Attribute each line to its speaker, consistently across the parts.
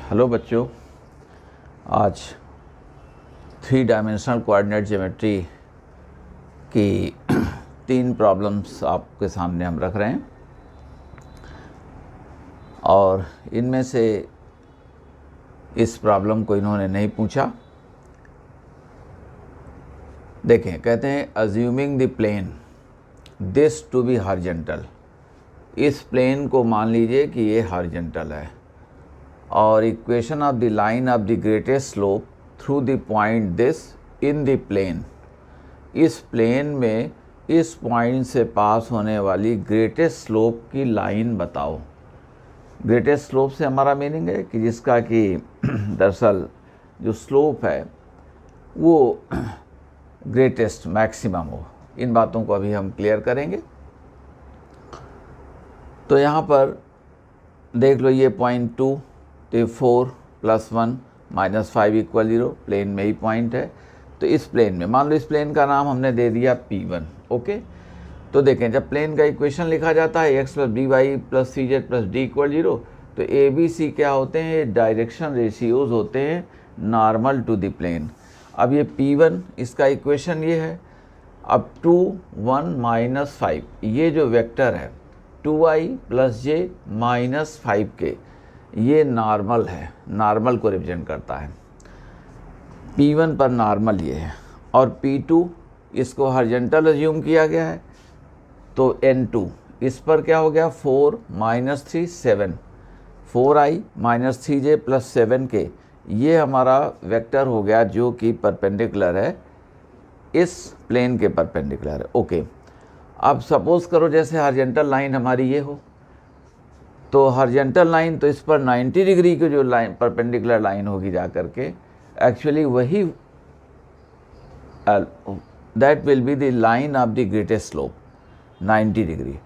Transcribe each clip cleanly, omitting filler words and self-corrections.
Speaker 1: Hello बच्चों, आज 3 dimensional coordinate geometry की 3 प्रॉब्लम्स आपके सामने हम रख रहे हैं और इनमें से इस प्रॉब्लम को इन्होंने नहीं पूछा। देखें, कहते हैं assuming the plane this to be horizontal. इस प्लेन को मान लीजिए कि ये हॉरिजॉन्टल है और equation of the line of the greatest slope through the point this in the plane. इस प्लेन में इस पॉइंट से पास होने वाली ग्रेटेस्ट स्लोप की लाइन बताओ। ग्रेटेस्ट स्लोप से हमारा मीनिंग है कि जिसका कि दरअसल जो स्लोप है वो ग्रेटेस्ट मैक्सिमम हो। इन बातों को अभी हम क्लियर करेंगे। तो यहाँ पर देख लो, ये पॉइंट 2 तो 4 + 1 - 5 = 0 प्लेन में ही पॉइंट है। तो इस प्लेन में मान लो इस प्लेन का नाम हमने दे दिया P1। ओके, तो देखें जब प्लेन का इक्वेशन लिखा जाता है x + by + cz + d = 0, तो a b c क्या होते हैं? ये डायरेक्शन रेशियोज होते हैं नॉर्मल टू द प्लेन। अब ये P1 इसका इक्वेशन ये है। अब 2 1 - 5 ये जो वेक्टर है 2i + j - 5 के, ये नॉर्मल है, नॉर्मल को रिप्रेजेंट करता है। P1 पर नॉर्मल ये है और P2 इसको हॉरिजॉन्टल अज्यूम किया गया है। तो N2 इस पर क्या हो गया? 4 - 3 7 4i - 3j + 7 के, ये हमारा वेक्टर हो गया जो कि परपेंडिकुलर है, इस प्लेन के परपेंडिकुलर है। ओके, अब सपोज करो जैसे हॉरिजॉन्टल लाइन हमारी ये हो, तो हॉरिजॉन्टल लाइन तो इस पर 90 डिग्री की जो लाइन परपेंडिकुलर लाइन होगी जा करके, एक्चुअली वही that will be the line of the greatest slope 90 degree.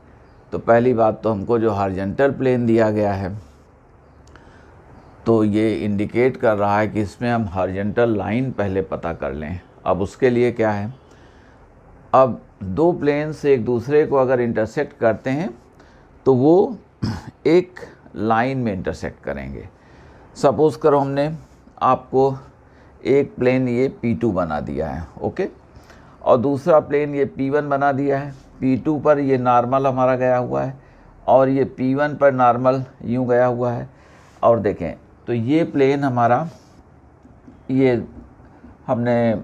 Speaker 1: तो पहली बात तो हमको जो हॉरिजॉन्टल प्लेन दिया गया है तो ये इंडिकेट कर रहा है कि इसमें हम हॉरिजॉन्टल लाइन पहले पता कर लें। अब उसके लिए क्या है, अब दो प्लेन से एक दूसरे को अगर इंटरसेक्ट करते हैं तो वो एक लाइन में इंटरसेक्ट करेंगे। सपोज़ करो हमने आपको एक प्लेन ये P2 बना दिया है, ओके, और दूसरा प्लेन ये P1 बना दिया है। P2 पर ये नॉर्मल हमारा गया हुआ है और ये P1 पर नॉर्मल यूँ गया हुआ है। और देखें तो ये प्लेन हमारा, ये हमने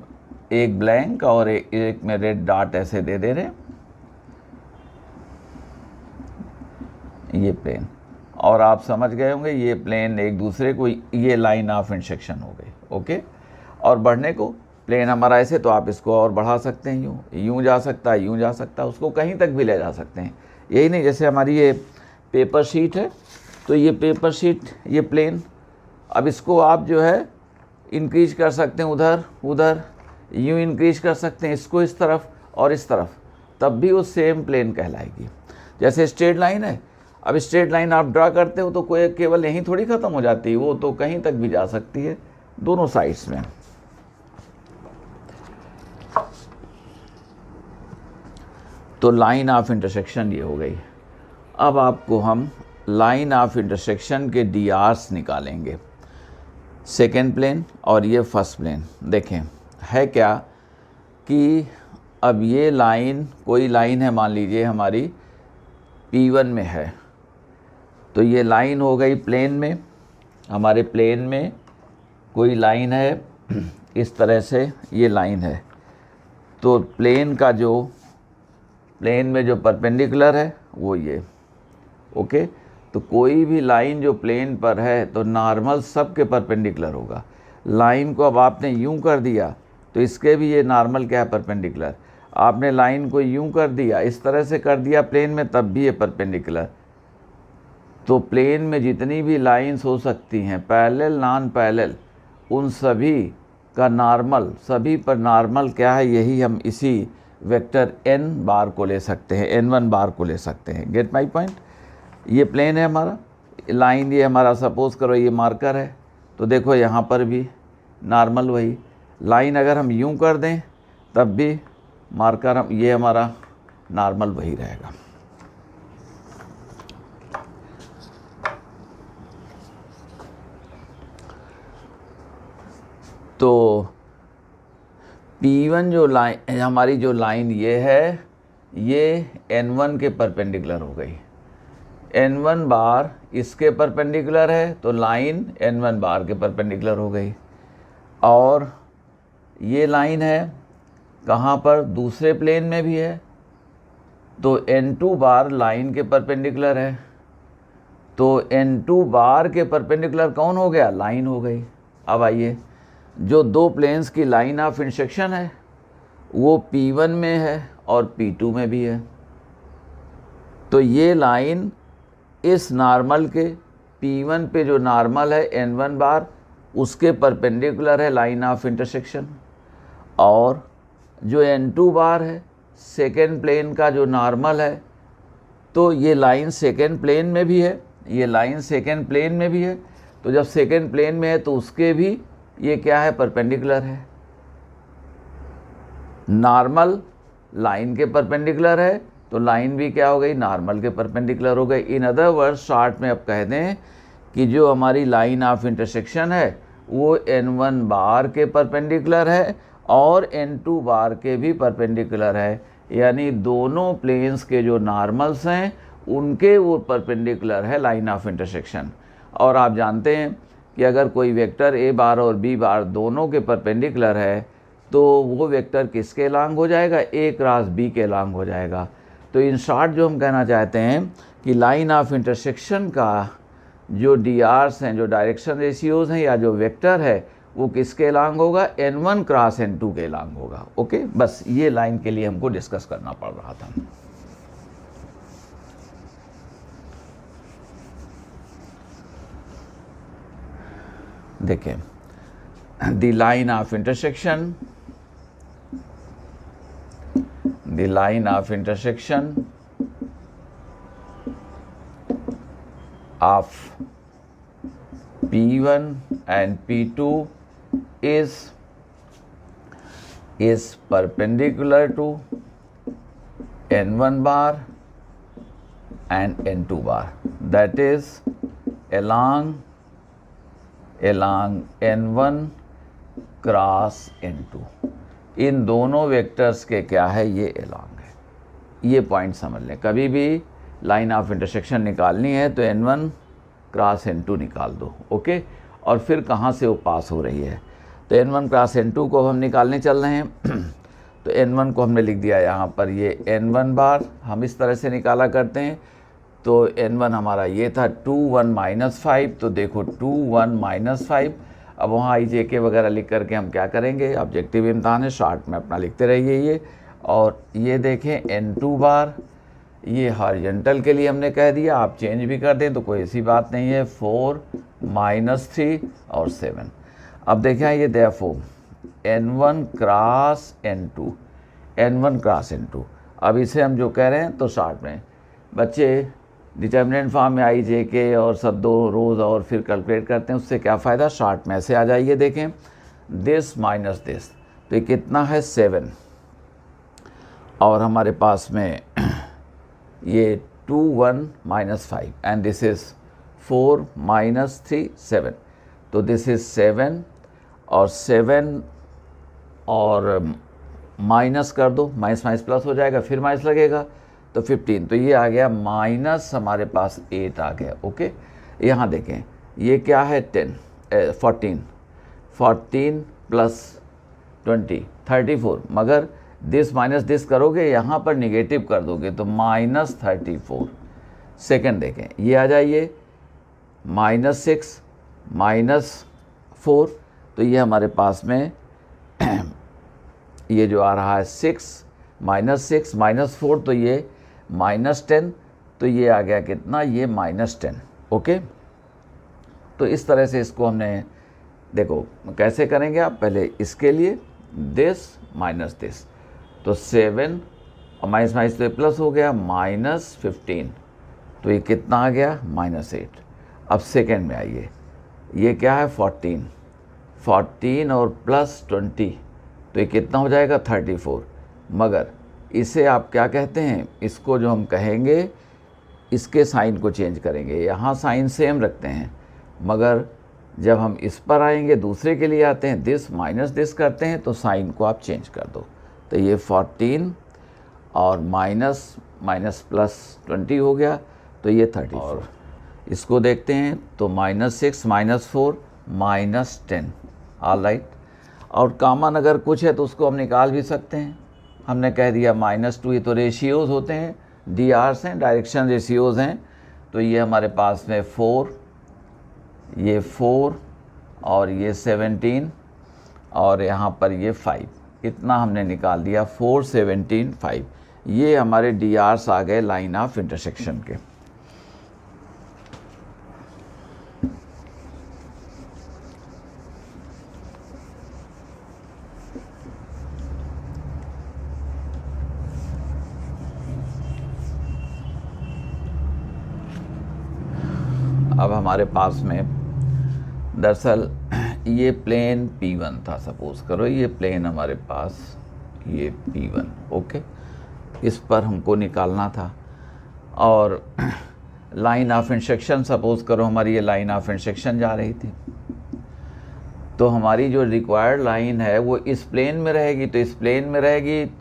Speaker 1: एक ब्लैंक और एक में रेड डॉट ऐसे दे रहे हैं, ये प्लेन, और आप समझ गए होंगे ये प्लेन एक दूसरे को, ये लाइन ऑफ इंटरसेक्शन हो गई। ओके, और बढ़ने को प्लेन हमारा ऐसे, तो आप इसको और बढ़ा सकते हैं, यूँ जा सकता है, यूँ जा सकता है, उसको कहीं तक भी ले जा सकते हैं। यही नहीं, जैसे हमारी ये पेपर शीट है, तो ये पेपर शीट, ये प्लेन, अब इसको आप जो है इंक्रीज कर सकते हैं, उधर उधर यूँ इंक्रीज कर सकते हैं, इसको इस तरफ और इस तरफ, तब भी वो सेम प्लेन कहलाएगी। जैसे स्ट्रेट लाइन है, अब स्ट्रेट लाइन आप ड्रा करते हो तो कोई केवल यहीं थोड़ी ख़त्म हो जाती है, वो तो कहीं तक भी जा सकती है दोनों साइड्स में। तो लाइन ऑफ इंटरसेक्शन ये हो गई। अब आपको हम लाइन ऑफ इंटरसेक्शन के DRs निकालेंगे, सेकेंड प्लेन और ये फर्स्ट प्लेन। देखें है क्या कि अब ये लाइन, कोई लाइन है मान लीजिए हमारी P1 में है, तो ये लाइन हो गई प्लेन में, हमारे प्लेन में कोई लाइन है इस तरह से, ये लाइन है। तो प्लेन का जो, प्लेन में जो परपेंडिकुलर है वो ये, ओके। तो कोई भी लाइन जो प्लेन पर है तो नॉर्मल सब के परपेंडिकुलर होगा। लाइन को अब आपने यूं कर दिया तो इसके भी ये नॉर्मल क्या है? परपेंडिकुलर। आपने लाइन को यूं कर दिया, इस तरह से कर दिया प्लेन में, तब भी ये परपेंडिकुलर। तो प्लेन में जितनी भी लाइंस हो सकती हैं, पैरेलल नॉन पैरेलल, उन सभी का नॉर्मल, सभी पर नॉर्मल क्या है? यही हम इसी वेक्टर n बार को ले सकते हैं, n1 बार को ले सकते हैं। Gate my point? ये प्लेन है हमारा, लाइन ये हमारा, सपोज करो ये मार्कर है, तो देखो यहाँ पर भी नॉर्मल वही। लाइन अगर हम यूं कर दें तब भी मार्कर हम, ये हमारा नॉर्मल वही रहेगा। तो P1 जो लाइन हमारी जो लाइन ये है, ये N1 के परपेंडिकुलर हो गई। N1 बार इसके परपेंडिकुलर है तो लाइन N1 बार के परपेंडिकुलर हो गई। और ये लाइन है कहाँ पर, दूसरे प्लेन में भी है, तो N2 बार लाइन के परपेंडिकुलर है, तो N2 बार के परपेंडिकुलर कौन हो गया, लाइन हो गई। अब आइए, जो दो प्लेन्स की लाइन ऑफ इंटरसेक्शन है वो P1 में है और P2 में भी है, तो ये लाइन इस नॉर्मल के P1 पे जो नॉर्मल है N1 बार उसके परपेंडिकुलर है लाइन ऑफ इंटरसेक्शन। और जो N2 बार है सेकेंड प्लेन का जो नॉर्मल है, तो ये लाइन सेकेंड प्लेन में भी है, ये लाइन सेकेंड प्लेन में भी है, तो जब सेकेंड प्लेन में है तो उसके भी ये क्या है, परपेंडिकुलर है। नॉर्मल लाइन के परपेंडिकुलर है तो लाइन भी क्या हो गई, नॉर्मल के परपेंडिकुलर हो गई। इन अदर वर्ड्स शॉर्ट में अब कह दें कि जो हमारी लाइन ऑफ इंटरसेक्शन है वो N1 बार के परपेंडिकुलर है और N2 बार के भी परपेंडिकुलर है, यानी दोनों प्लेन्स के जो नॉर्मल्स हैं उनके वो परपेंडिकुलर है लाइन ऑफ इंटरसेक्शन। और आप जानते हैं कि अगर कोई वेक्टर A बार और B बार दोनों के परपेंडिकुलर है तो वो वेक्टर किसके लॉन्ग हो जाएगा, A क्रॉस B के लॉन्ग हो जाएगा। तो इन शॉर्ट जो हम कहना चाहते हैं कि लाइन ऑफ इंटरसेक्शन का जो DRs हैं, जो डायरेक्शन रेशियोज़ हैं या जो वेक्टर है वो किसके लॉन्ग होगा, N1 क्रॉस N2 के लॉन्ग होगा। ओके, बस ये लाइन के लिए हमको डिस्कस करना पड़ रहा था। देखें, the line of intersection, the line of intersection of P1 and P2 is perpendicular to N1 bar and N2 bar, that is along N1 cross N2। इन दोनों वेक्टर्स के क्या है, ये अलॉन्ग है। ये पॉइंट समझ लें, कभी भी लाइन ऑफ इंटरसेक्शन निकालनी है तो N1 क्रॉस N2 निकाल दो। ओके, और फिर कहाँ से वो पास हो रही है, तो N1 क्रॉस N2 को हम निकालने चल रहे हैं। तो N1 को हमने लिख दिया यहाँ पर, ये N1 बार हम इस तरह से निकाला करते हैं। तो N1 हमारा ये था 2 1 -5, तो देखो 2 1 -5। अब वहाँ IJK वगैरह लिख करके हम क्या करेंगे, ऑब्जेक्टिव इम्तहान है, शॉर्ट में अपना लिखते रहिए ये। और ये देखें N2 बार, ये हॉरिजॉन्टल के लिए हमने कह दिया, आप चेंज भी कर दें तो कोई ऐसी बात नहीं है, 4 -3 और 7। अब देखें ये therefore N1 cross N2, N1 cross N2। अब इसे हम जो कह रहे हैं तो शॉर्ट में बच्चे डिटर्मिनेंट फॉर्म में IJK और सब दो रोज़ और फिर कैलकुलेट करते हैं, उससे क्या फ़ायदा, शॉर्ट में ऐसे आ जाइए। देखें दिस माइनस दिस, तो ये कितना है 7, और हमारे पास में ये 2 1 -5 एंड दिस इज़ 4 -3 7, तो दिस इज़ 7 और 7 और माइनस कर दो, माइनस माइनस प्लस हो जाएगा, फिर माइनस लगेगा तो 15, तो ये आ गया माइनस हमारे पास 8 आ गया। ओके, यहाँ देखें ये क्या है 14 प्लस 20 34, मगर दिस माइनस दिस करोगे यहाँ पर निगेटिव कर दोगे तो -34। सेकेंड देखें ये आ जाइए -6 -4, तो ये हमारे पास में ये जो आ रहा है 6 -4, तो ये -10, तो ये आ गया कितना, ये -10। ओके, तो इस तरह से इसको हमने, देखो कैसे करेंगे आप, पहले इसके लिए दिस माइनस दिस, तो 7 और माइनस माइनस तो प्लस हो गया -15, तो ये कितना आ गया -8। अब सेकेंड में आइए, ये क्या है 14 और प्लस 20, तो ये कितना हो जाएगा 34। मगर इसे आप क्या कहते हैं, इसको जो हम कहेंगे इसके साइन को चेंज करेंगे, यहाँ साइन सेम रखते हैं मगर जब हम इस पर आएंगे दूसरे के लिए आते हैं, दिस माइनस दिस करते हैं तो साइन को आप चेंज कर दो। तो ये 14 और माइनस माइनस प्लस 20 हो गया, तो ये 34। और इसको देखते हैं तो -6 -4 -10, ऑल राइट। और कॉमन अगर कुछ है तो उसको हम निकाल भी सकते हैं। हमने कह दिया -2, ये तो रेशियोज़ होते हैं, DRs हैं, डायरेक्शन रेशियोज़ हैं। तो ये हमारे पास में 4, ये 4 और ये 17 और यहाँ पर ये 5, इतना हमने निकाल दिया, 4 17 5। ये हमारे DRs आ गए लाइन ऑफ इंटरसेक्शन के। अब हमारे पास में दरअसल ये प्लेन P1 था, सपोज करो ये प्लेन हमारे पास, ये P1, ओके। इस पर हमको निकालना था और लाइन ऑफ इंटरसेक्शन, सपोज करो हमारी ये लाइन ऑफ इंटरसेक्शन जा रही थी, तो हमारी जो रिक्वायर्ड लाइन है वो इस प्लेन में रहेगी, तो इस प्लेन में रहेगी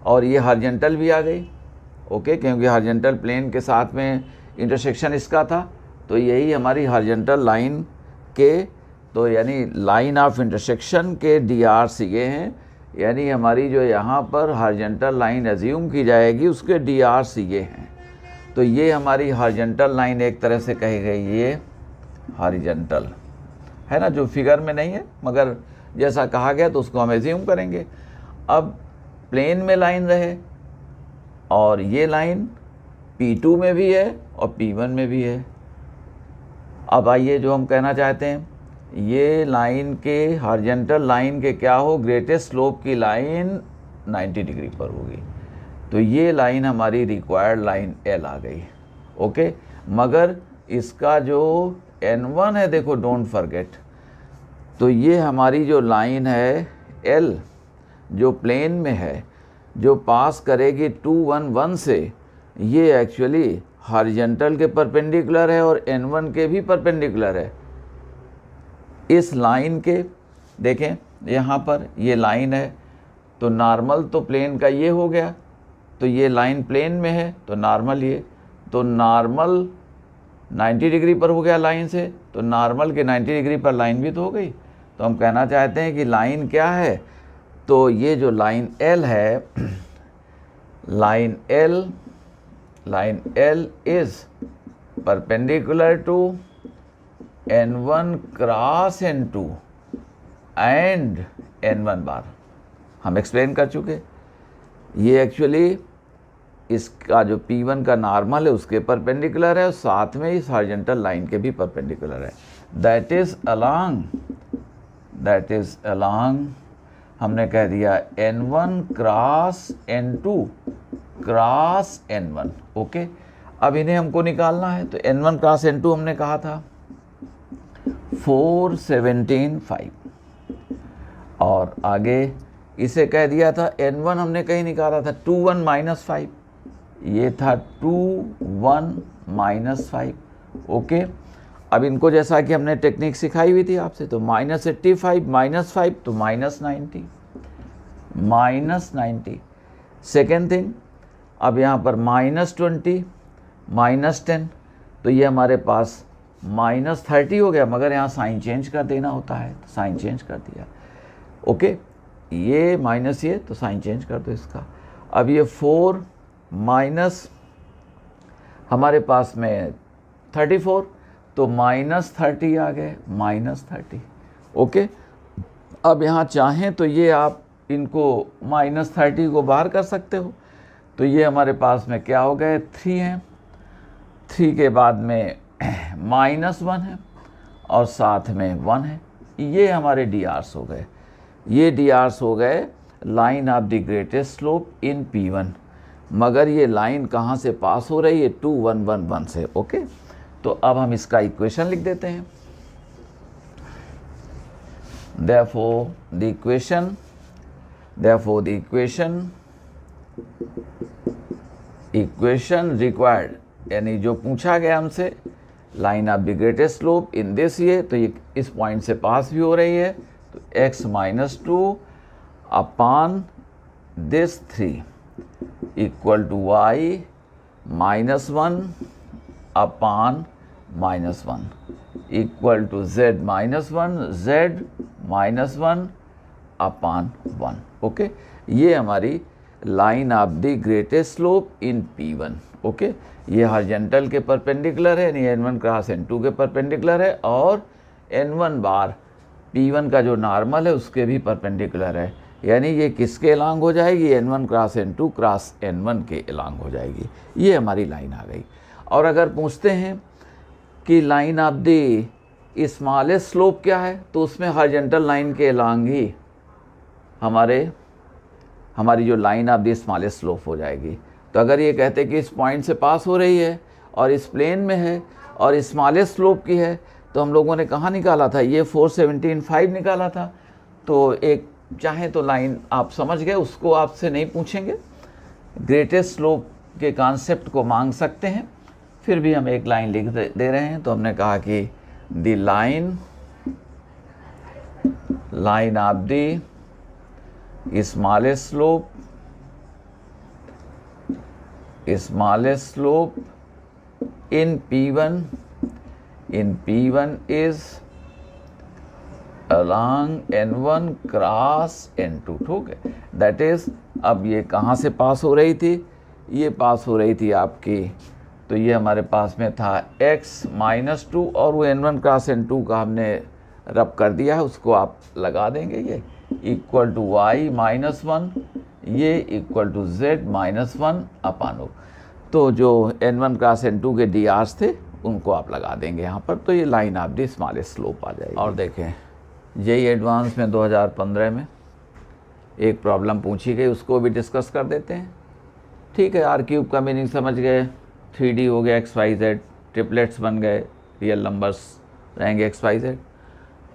Speaker 1: और ये हॉरिजॉन्टल भी आ गई, ओके, क्योंकि हॉरिजॉन्टल प्लेन के साथ में इंटरसेक्शन इसका था, तो यही हमारी हॉरिजॉन्टल लाइन के, तो यानी लाइन ऑफ इंटरसेक्शन के DRs ये हैं, यानी हमारी जो यहाँ पर हॉरिजॉन्टल लाइन एज्यूम की जाएगी उसके DRs ये हैं। तो ये हमारी हॉरिजॉन्टल लाइन एक तरह से कही गई, ये हॉरिजॉन्टल है ना, जो फिगर में नहीं है मगर जैसा कहा गया तो उसको हम एज्यूम करेंगे। अब प्लेन में लाइन रहे और ये लाइन P2 में भी है और P1 में भी है। अब आइए जो हम कहना चाहते हैं, ये लाइन के हॉरिजॉन्टल लाइन के क्या हो, ग्रेटेस्ट स्लोप की लाइन 90 डिग्री पर होगी, तो ये लाइन हमारी रिक्वायर्ड लाइन L आ गई, ओके। मगर इसका जो N1 है, देखो डोंट फॉरगेट, तो ये हमारी जो लाइन है L जो प्लेन में है, जो पास करेगी 2 1 1 से, ये एक्चुअली हॉरिजॉन्टल के परपेंडिकुलर है और N1 के भी परपेंडिकुलर है। इस लाइन के देखें यहाँ पर ये लाइन है, तो नॉर्मल तो प्लेन का ये हो गया, तो ये लाइन प्लेन में है तो नॉर्मल ये, तो नॉर्मल 90 डिग्री पर हो गया लाइन से, तो नॉर्मल के 90 डिग्री पर लाइन भी तो हो गई। तो हम कहना चाहते हैं कि लाइन क्या है, तो ये जो लाइन L है, line L is perpendicular to N1 cross N2 and N1 bar, हम एक्सप्लेन कर चुके। ये एक्चुअली इसका जो P1 का नॉर्मल है उसके परपेंडिकुलर है और साथ में इस हॉरिजॉन्टल लाइन के भी परपेंडिकुलर है। दैट इज अलोंग हमने कह दिया N1 cross N2 cross N1, okay. अब इन्हें हमको निकालना है, तो N1 क्रॉस N2 हमने कहा था 4 17 5, और आगे इसे कह दिया था N1 हमने कहीं निकाला था 2 1 -5, ये था 2 1 -5, ओके। अब इनको जैसा कि हमने टेक्निक सिखाई हुई थी आपसे, तो -85 -5 तो -90। सेकेंड थिंग, अब यहाँ पर -20 -10, तो ये हमारे पास -30 हो गया, मगर यहाँ साइन चेंज कर देना होता है, तो साइन चेंज कर दिया, ओके। ये माइनस ये, तो साइन चेंज कर दो इसका। अब ये 4 माइनस हमारे पास में 34, तो -30 आ गए, -30, ओके। अब यहाँ चाहें तो ये आप इनको -30 को बाहर कर सकते हो, तो ये हमारे पास में क्या हो गए, 3 हैं, 3 के बाद में -1 है और साथ में 1 है, ये हमारे DRs हो गए। ये DRs हो गए line of the greatest slope in P1, मगर ये लाइन कहाँ से पास हो रही है, 2 1 1 1 से, ओके। तो अब हम इसका इक्वेशन लिख देते हैं। therefore the equation required, यानी जो पूछा गया हमसे line of the greatest slope in this ये, तो ये इस पॉइंट से पास भी हो रही है, तो x-2 upon this 3 equal to y-1 upon -1 equal to z-1 upon 1। Okay, ये हमारी line of the greatest slope in P1। Okay, ये हॉरिजॉन्टल के परपेंडिकुलर है, यानी N1 क्रॉस N2 के परपेंडिकुलर है, और N1 बार P1 का जो नॉर्मल है उसके भी परपेंडिकुलर है, यानी ये किसके एलांग हो जाएगी, N1 cross N2 cross N1 के एलांग हो जाएगी। ये हमारी लाइन आ गई। और अगर पूछते हैं कि line of the smallest slope क्या है, तो उसमें हॉरिजॉन्टल लाइन के एलांग ही हमारी जो line of the smallest slope हो जाएगी। तो अगर ये कहते कि इस पॉइंट से पास हो रही है और इस प्लेन में है और स्मॉलेस्ट स्लोप की है, तो हम लोगों ने कहाँ निकाला था, ये 417.5 निकाला था। तो एक चाहे तो लाइन आप समझ गए, उसको आपसे नहीं पूछेंगे, ग्रेटेस्ट स्लोप के कॉन्सेप्ट को मांग सकते हैं, फिर भी हम एक लाइन लिख दे रहे हैं। तो हमने कहा कि the line of the smallest slope in P1 is along N1 cross N2। ठीक है, दैट इज, अब ये कहाँ से पास हो रही थी, ये पास हो रही थी आपकी, तो ये हमारे पास में था x-2 और वो N1 क्रॉस N2 का हमने रब कर दिया है, उसको आप लगा देंगे, ये इक्वल टू y-1, ये इक्वल टू z-1 अपॉन। तो जो N1 क्रॉस N2 के DRs थे उनको आप लगा देंगे यहाँ पर, तो ये line of the smallest slope आ जाएगी। और देखें, जेईई एडवांस में 2015 में एक प्रॉब्लम पूछी गई, उसको भी डिस्कस कर देते हैं। ठीक है, आर क्यूब का मीनिंग समझ गए, 3D हो गया XYZ, ट्रिपलेट्स बन गए, रियल नंबर्स रहेंगे XYZ,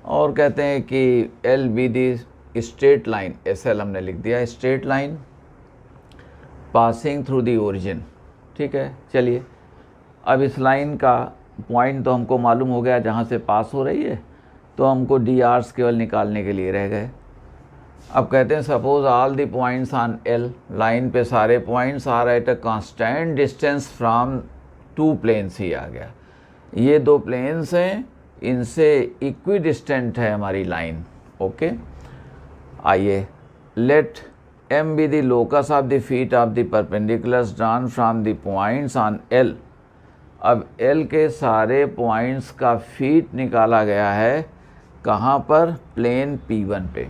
Speaker 1: और कहते हैं कि L be the straight line, SL हमने लिख दिया, straight line passing through the origin. ठीक है, चलिए, अब इस लाइन का पॉइंट तो हमको मालूम हो गया जहाँ से पास हो रही है, तो हमको DRs केवल निकालने के लिए रह गए। अब कहते हैं suppose all the points on L, line पे सारे points are at a constant distance from 2 planes ही आ गया। ये 2 प्लेन्स हैं, इनसे इक्वी डिस्टेंट है हमारी लाइन। ओके, आइए, late M be the locus of the feet of the perpendiculars drawn from the points on L। अब L के सारे पॉइंट्स का फीट निकाला गया है कहाँ पर, प्लेन P1 पे।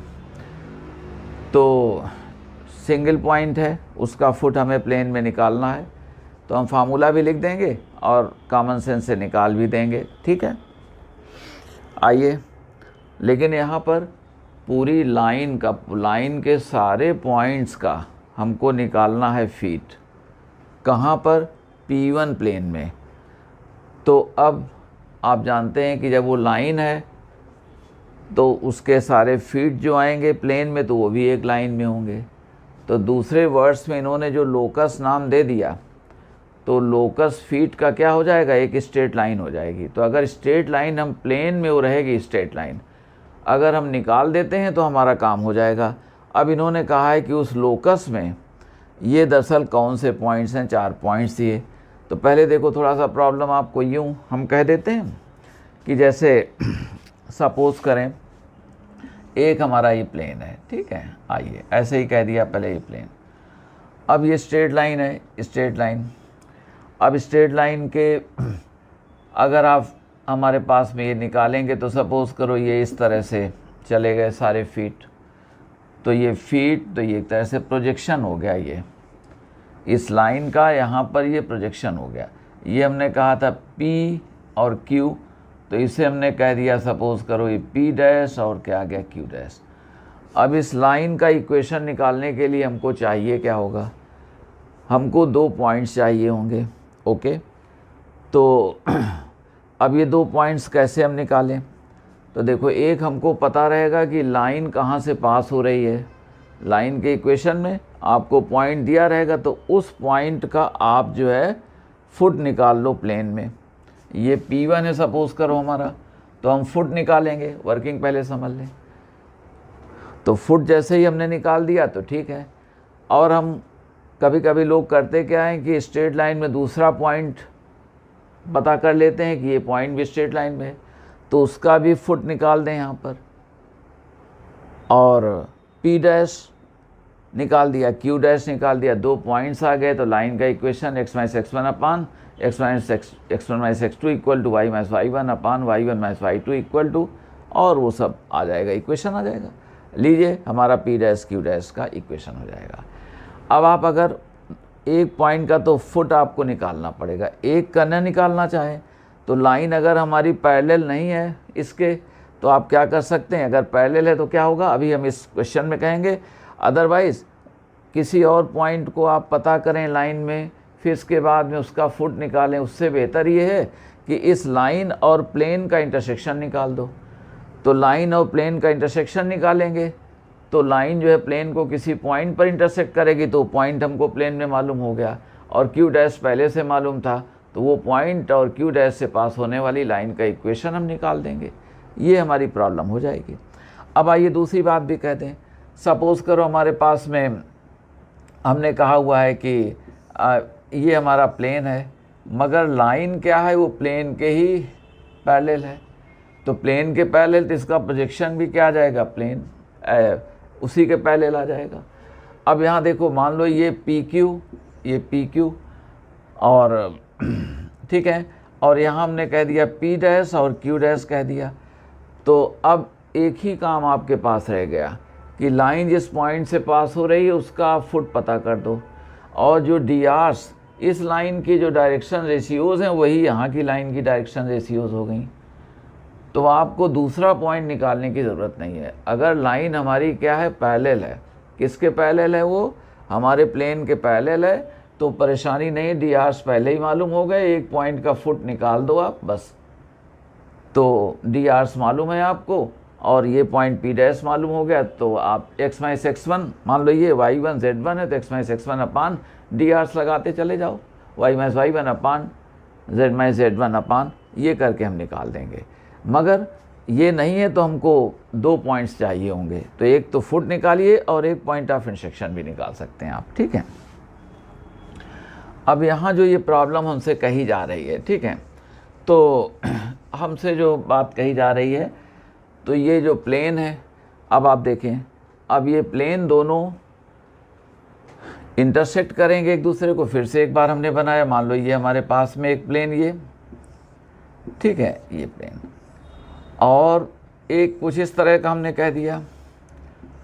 Speaker 1: तो सिंगल पॉइंट है, उसका फुट हमें प्लेन में निकालना है, तो हम फार्मूला भी लिख देंगे और कॉमन सेंस से निकाल भी देंगे। ठीक है, आइए, लेकिन यहाँ पर पूरी लाइन के सारे पॉइंट्स का हमको निकालना है फीट, कहाँ पर, P1 प्लेन में। तो अब आप जानते हैं कि जब वो लाइन है तो उसके सारे फीट जो आएंगे प्लेन में, तो वो भी एक लाइन में होंगे। तो दूसरे वर्ड्स में इन्होंने जो लोकस नाम दे दिया, तो लोकस फीट का क्या हो जाएगा, एक स्ट्रेट लाइन हो जाएगी। तो अगर स्ट्रेट लाइन हम प्लेन में वो रहेगी स्ट्रेट लाइन, अगर हम निकाल देते हैं तो हमारा काम हो जाएगा। अब इन्होंने कहा है कि उस लोकस में ये दरअसल कौन से पॉइंट्स हैं, 4 पॉइंट्स दिए। तो पहले देखो, थोड़ा सा प्रॉब्लम आपको यूँ हम कह देते हैं कि जैसे सपोज़ करें एक हमारा ये प्लेन है, ठीक है, आइए ऐसे ही कह दिया पहले ये प्लेन। अब ये स्ट्रेट लाइन है, स्ट्रेट लाइन। अब स्ट्रेट लाइन के अगर आप हमारे पास में ये निकालेंगे तो सपोज़ करो ये इस तरह से चले गए सारे फीट, तो ये फीट, तो ये एक तरह से प्रोजेक्शन हो गया, ये इस लाइन का यहाँ पर ये प्रोजेक्शन हो गया। ये हमने कहा था P और Q, तो इसे हमने कह दिया सपोज़ करो ये P डैश और क्या आ गया Q डैश। अब इस लाइन का इक्वेशन निकालने के लिए हमको चाहिए क्या होगा, हमको 2 पॉइंट्स चाहिए होंगे। ओके, तो अब ये 2 पॉइंट्स कैसे हम निकालें, तो देखो, एक हमको पता रहेगा कि लाइन कहाँ से पास हो रही है। लाइन के इक्वेशन में आपको पॉइंट दिया रहेगा, तो उस पॉइंट का आप जो है फुट निकाल लो प्लेन में। ये P1 है सपोज करो हमारा, तो हम फुट निकालेंगे, वर्किंग पहले समझ लें। तो फुट जैसे ही हमने निकाल दिया तो ठीक है। और हम कभी कभी लोग करते क्या है कि स्ट्रेट लाइन में दूसरा पॉइंट पता कर लेते हैं कि ये पॉइंट भी स्ट्रेट लाइन में है, तो उसका भी फुट निकाल दें यहाँ पर। और P डैश निकाल दिया, Q डैश निकाल दिया, 2 पॉइंट्स आ गए, तो लाइन का equation x minus x1 upon x1 minus x2 equal to y minus y1 upon y1 minus y2 equal to, और वो सब आ जाएगा, इक्वेशन आ जाएगा। लीजिए हमारा P डैश Q डैश का इक्वेशन हो जाएगा। अब आप अगर एक पॉइंट का तो फुट आपको निकालना पड़ेगा, एक का न निकालना चाहे तो लाइन अगर हमारी पैरेलल नहीं है इसके, तो आप क्या कर सकते हैं, अगर पैरेलल है तो क्या होगा अभी हम इस क्वेश्चन में कहेंगे, अदरवाइज़ किसी और पॉइंट को आप पता करें लाइन में, फिर इसके बाद में उसका फुट निकालें। उससे बेहतर ये है कि इस लाइन और प्लेन का इंटरसेक्शन निकाल दो। तो लाइन और प्लेन का इंटरसेक्शन निकालेंगे तो लाइन जो है प्लेन को किसी पॉइंट पर इंटरसेक्ट करेगी, तो पॉइंट हमको प्लेन में मालूम हो गया, और Q डैश पहले से मालूम था, तो वो पॉइंट और Q डैश से पास होने वाली लाइन का इक्वेशन हम निकाल देंगे। ये हमारी प्रॉब्लम हो जाएगी। अब आइए दूसरी बात भी कह दें। सपोज़ करो हमारे पास में हमने कहा हुआ है कि ये हमारा प्लेन है, मगर लाइन क्या है, वो प्लेन के ही पैरेलल है। तो प्लेन के पैरेलल तो इसका प्रोजेक्शन भी क्या आ जाएगा, प्लेन उसी के पैरेलल आ जाएगा। अब यहाँ देखो, मान लो ये पी क्यू और ठीक है, और यहाँ हमने कह दिया P डैश और Q डैश कह दिया। तो अब एक ही काम आपके पास रह गया कि लाइन जिस पॉइंट से पास हो रही है उसका आप फुट पता कर दो, और जो DRs इस लाइन की जो डायरेक्शन रेशियोज़ हैं वही यहाँ की लाइन की डायरेक्शन रेशियोज़ हो गई। तो आपको दूसरा पॉइंट निकालने की ज़रूरत नहीं है। अगर लाइन हमारी क्या है, पैरेलल है, किसके पैरेलल है, वो हमारे प्लेन के पैरेलल है, तो परेशानी नहीं, DRs पहले ही मालूम हो गए, एक पॉइंट का फुट निकाल दो आप बस। तो DRs मालूम है आपको और ये पॉइंट P डैश मालूम हो गया, तो आप x माइनस x1, मान लो ये y1 z1 है, तो x माइनस x1 अपान DRs लगाते चले जाओ, y माइनस y1 अपान z माइनस z1 अपान, ये करके हम निकाल देंगे। मगर ये नहीं है तो हमको 2 पॉइंट्स चाहिए होंगे, तो एक तो फुट निकालिए और एक पॉइंट ऑफ इंटरसेक्शन भी निकाल सकते हैं आप, ठीक है। अब यहाँ जो ये प्रॉब्लम हमसे कही जा रही है, ठीक है, तो हमसे जो बात कही जा रही है, तो ये जो प्लेन है, अब आप देखें, अब ये प्लेन दोनों इंटरसेक्ट करेंगे एक दूसरे को। फिर से एक बार हमने बनाया, मान लो ये हमारे पास में एक प्लेन, ये ठीक है, ये प्लेन, और एक कुछ इस तरह का हमने कह दिया,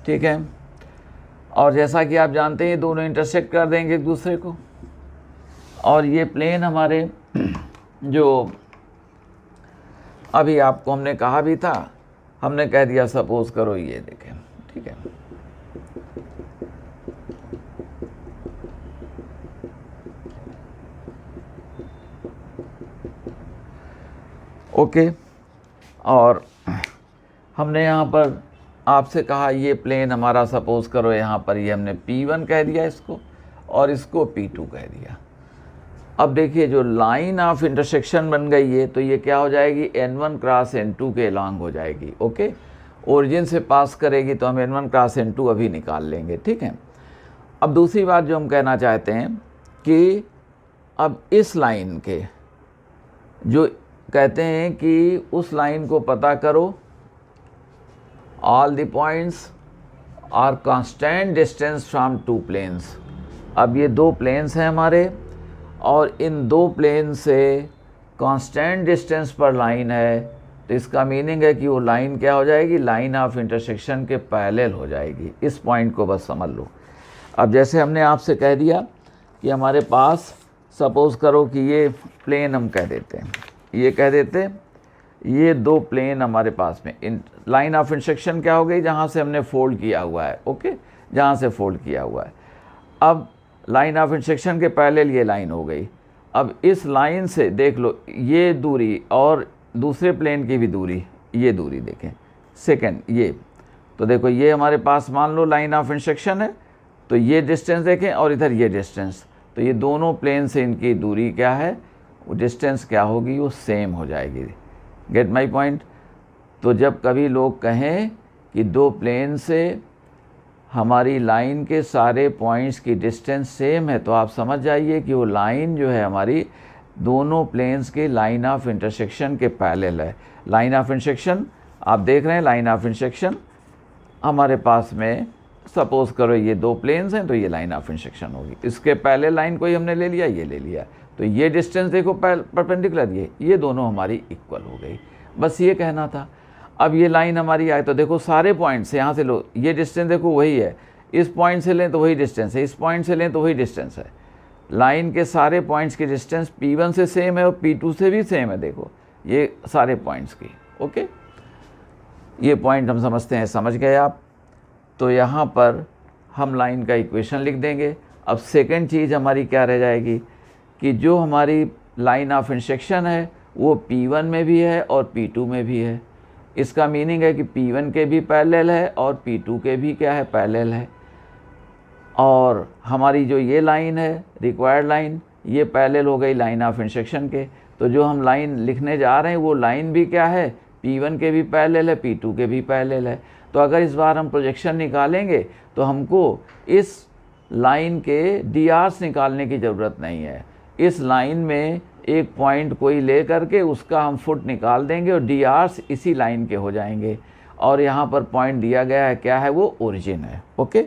Speaker 1: ठीक है। और जैसा कि आप जानते हैं ये दोनों इंटरसेक्ट कर देंगे एक दूसरे को, और ये प्लेन हमारे जो अभी आपको हमने कहा भी था, हमने कह दिया सपोज करो ये देखें, ठीक है, ओके। और हमने यहाँ पर आपसे कहा ये प्लेन हमारा सपोज करो यहाँ पर ये हमने P1 कह दिया इसको, और इसको P2 कह दिया। अब देखिए जो लाइन ऑफ इंटरसेक्शन बन गई है, तो ये क्या हो जाएगी, N1 क्रॉस N2 के लॉन्ग हो जाएगी, ओके। ओरिजिन से पास करेगी, तो हम N1 क्रॉस N2 अभी निकाल लेंगे, ठीक है। अब दूसरी बात जो हम कहना चाहते हैं कि अब इस लाइन के जो कहते हैं कि उस लाइन को पता करो, all the points are constant distance from 2 planes. अब ये 2 प्लेन्स हैं हमारे, और इन 2 प्लेन से कांस्टेंट डिस्टेंस पर लाइन है, तो इसका मीनिंग है कि वो लाइन क्या हो जाएगी, लाइन ऑफ इंटरसेक्शन के पैरेलल हो जाएगी। इस पॉइंट को बस समझ लो। अब जैसे हमने आपसे कह दिया कि हमारे पास सपोज़ करो कि ये प्लेन हम कह देते हैं, ये कह देते ये 2 प्लेन हमारे पास में लाइन ऑफ इंटरसेक्शन क्या हो गई, जहाँ से हमने फोल्ड किया हुआ है, ओके, जहाँ से फोल्ड किया हुआ है। अब लाइन ऑफ इंटरसेक्शन के पैरेलल ये लाइन हो गई। अब इस लाइन से देख लो ये दूरी और दूसरे प्लेन की भी दूरी, ये दूरी देखें सेकंड, ये तो देखो ये हमारे पास मान लो लाइन ऑफ इंटरसेक्शन है, तो ये डिस्टेंस देखें और इधर ये डिस्टेंस, तो ये दोनों प्लेन से इनकी दूरी क्या है, वो डिस्टेंस क्या होगी, वो सेम हो जाएगी। Gate my point. तो जब कभी लोग कहें कि दो प्लेन से हमारी लाइन के सारे पॉइंट्स की डिस्टेंस सेम है, तो आप समझ जाइए कि वो लाइन जो है हमारी दोनों प्लेन्स के लाइन ऑफ इंटरसेक्शन के पैरेलल है। लाइन ऑफ इंटरसेक्शन आप देख रहे हैं, लाइन ऑफ इंटरसेक्शन हमारे पास में सपोज करो ये दो प्लेन्स हैं, तो ये लाइन ऑफ इंटरसेक्शन होगी। इसके पैरेलल लाइन कोई हमने ले लिया, ये ले लिया, तो ये डिस्टेंस देखो परपेंडिकुलर, ये दोनों हमारी इक्वल हो गई। बस ये कहना था। अब ये लाइन हमारी आए तो देखो सारे पॉइंट्स यहाँ से लो, ये डिस्टेंस देखो वही है, इस पॉइंट से लें तो वही डिस्टेंस है, इस पॉइंट से लें तो वही डिस्टेंस है। लाइन के सारे पॉइंट्स की डिस्टेंस P1 से सेम है और P2 से भी सेम है। देखो ये सारे पॉइंट्स की, ओके, ये पॉइंट हम समझते हैं, समझ गए आप। तो यहाँ पर हम लाइन का इक्वेशन लिख देंगे। अब सेकंड चीज़ हमारी क्या रह जाएगी कि जो हमारी लाइन ऑफ इंटरसेक्शन है वो P1 में भी है और P2 में भी है। इसका मीनिंग है कि P1 के भी पैरेलल है और P2 के भी क्या है, पैरेलल है। और हमारी जो ये लाइन है रिक्वायर्ड लाइन, ये पैरेलल हो गई लाइन ऑफ इंटरसेक्शन के। तो जो हम लाइन लिखने जा रहे हैं वो लाइन भी क्या है, P1 के भी पैरेलल है, P2 के भी पैरेलल है। तो अगर इस बार हम प्रोजेक्शन निकालेंगे तो हमको इस लाइन के DRs निकालने की ज़रूरत नहीं है। इस लाइन में एक पॉइंट कोई ले करके उसका हम फुट निकाल देंगे और DRs इसी लाइन के हो जाएंगे। और यहाँ पर पॉइंट दिया गया है, क्या है, वो ओरिजिन है। ओके,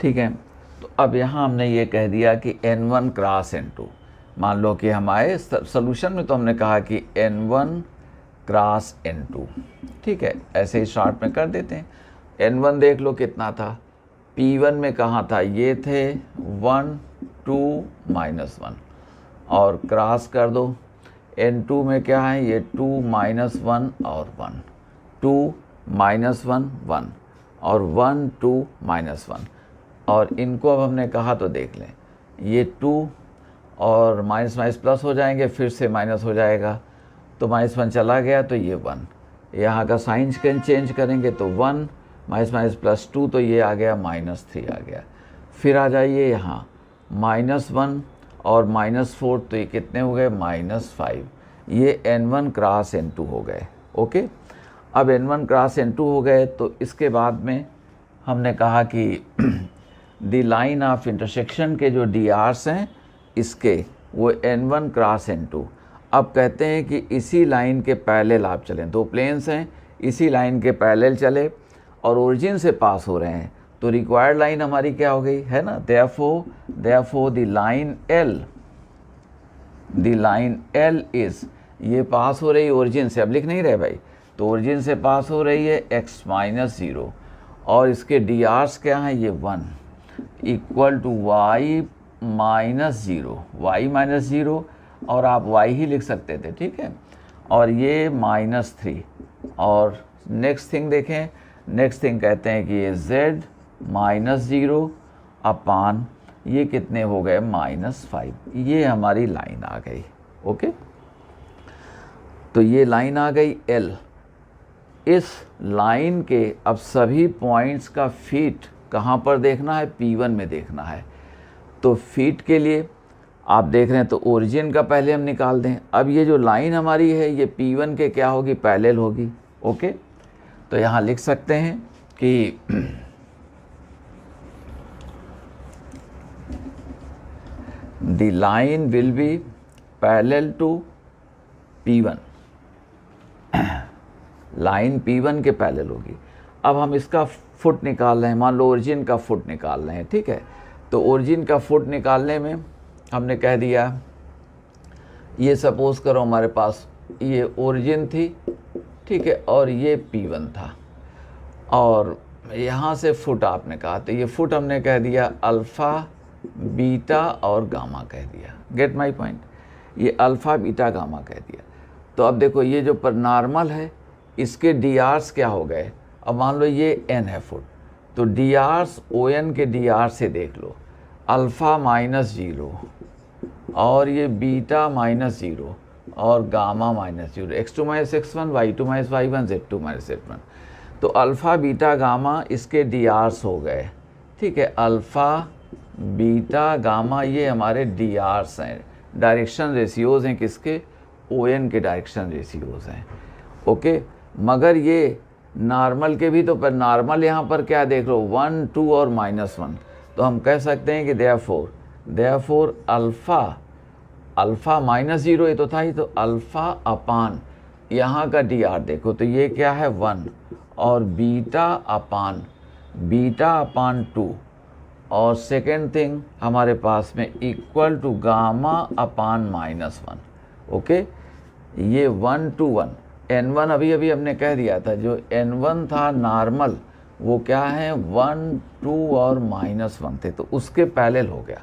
Speaker 1: ठीक है। तो अब यहाँ हमने ये कह दिया कि N1 क्रॉस N2, मान लो कि हमारे सोल्यूशन में तो हमने कहा कि N1 क्रॉस N2, ठीक है, ऐसे ही शॉर्ट में कर देते हैं। N1 देख लो कितना था, P1 में कहाँ था, ये थे 1 2 -1 और क्रॉस कर दो। N2 में क्या है, ये 2 -1 और 1, 2 -1 1 और 1 2 -1। और इनको अब हमने कहा तो देख लें, ये 2 और माइनस माइनस प्लस हो जाएंगे, फिर से माइनस हो जाएगा, तो -1 चला गया तो ये 1, यहाँ का साइन चेंज करेंगे तो 1 माइनस माइनस प्लस 2, तो ये आ गया -3 आ गया। फिर आ जाइए यहाँ -1 और -4, तो ये कितने हो गए, -5। ये N1 क्रॉस N2 हो गए। ओके, अब N1 क्रॉस N2 हो गए तो इसके बाद में हमने कहा कि दी लाइन ऑफ इंटरसेक्शन के जो DRs हैं इसके, वो N1 क्रॉस N2। अब कहते हैं कि इसी लाइन के पैरेलल आप चलें, दो प्लेन्स हैं, इसी लाइन के पैरेलल चले और ओरिजिन से पास हो रहे हैं, तो रिक्वायर्ड लाइन हमारी क्या हो गई है ना, therefore the line L is, ये पास हो रही है ओरिजिन से, अब लिख नहीं रहे भाई, तो ओरिजिन से पास हो रही है x -0 और इसके DRs क्या हैं, ये 1 इक्वल टू y -0 और आप y ही लिख सकते थे, ठीक है, और ये -3। और नेक्स्ट थिंग देखें, नेक्स्ट थिंग कहते हैं कि ये z -0 अपान ये कितने हो गए, -5। ये हमारी लाइन आ गई। ओके, तो ये लाइन आ गई L। इस लाइन के अब सभी पॉइंट्स का फीट कहाँ पर देखना है, P1 में देखना है। तो फीट के लिए आप देख रहे हैं तो ओरिजिन का पहले हम निकाल दें। अब ये जो लाइन हमारी है ये P1 के क्या होगी, पैरेलल होगी। ओके, तो यहाँ लिख सकते हैं कि the line will be parallel to P1, line P1 के पैरेलल होगी। अब हम इसका फुट निकाल रहे हैं, मान लो ओरिजिन का फुट निकाल रहे हैं, ठीक है। तो ओरिजिन का फुट निकालने में हमने कह दिया, ये सपोज करो हमारे पास ये ओरिजिन थी, ठीक है, और ये P1 था और यहाँ से फुट आपने कहा, तो ये फुट हमने कह दिया अल्फ़ा बीटा और गामा कह दिया। गेट माय पॉइंट, ये अल्फ़ा बीटा गामा कह दिया। तो अब देखो ये जो पर नॉर्मल है इसके DRs क्या हो गए, अब मान लो ये n है फुट, तो DRs ON के DR से देख लो, अल्फ़ा माइनस 0 और ये बीटा माइनस 0 और gamma minus 0, x2 minus x1, y2 minus y1, z2 minus z1। तो अल्फ़ा बीटा गामा इसके DRs हो गए, ठीक है। अल्फ़ा बीटा गामा ये हमारे DRs हैं, डायरेक्शन रेशियोज़ हैं किसके, ON के डायरेक्शन रेशियोज़ हैं, ओके। मगर ये नॉर्मल के भी, तो पर नॉर्मल यहाँ पर क्या देख लो 1, 2 और -1, तो हम कह सकते हैं कि देयरफॉर अल्फ़ा माइनस 0 ये तो था ही, तो अल्फ़ा अपान यहाँ का DR देखो तो ये क्या है 1 और बीटा अपान 2 और सेकेंड थिंग हमारे पास में equal to gamma upon -1, okay. ये 1 to 1, N1 अभी हमने कह दिया था, जो N1 था नॉर्मल वो क्या है 1, 2 और -1 थे, तो उसके पैरेलल हो गया,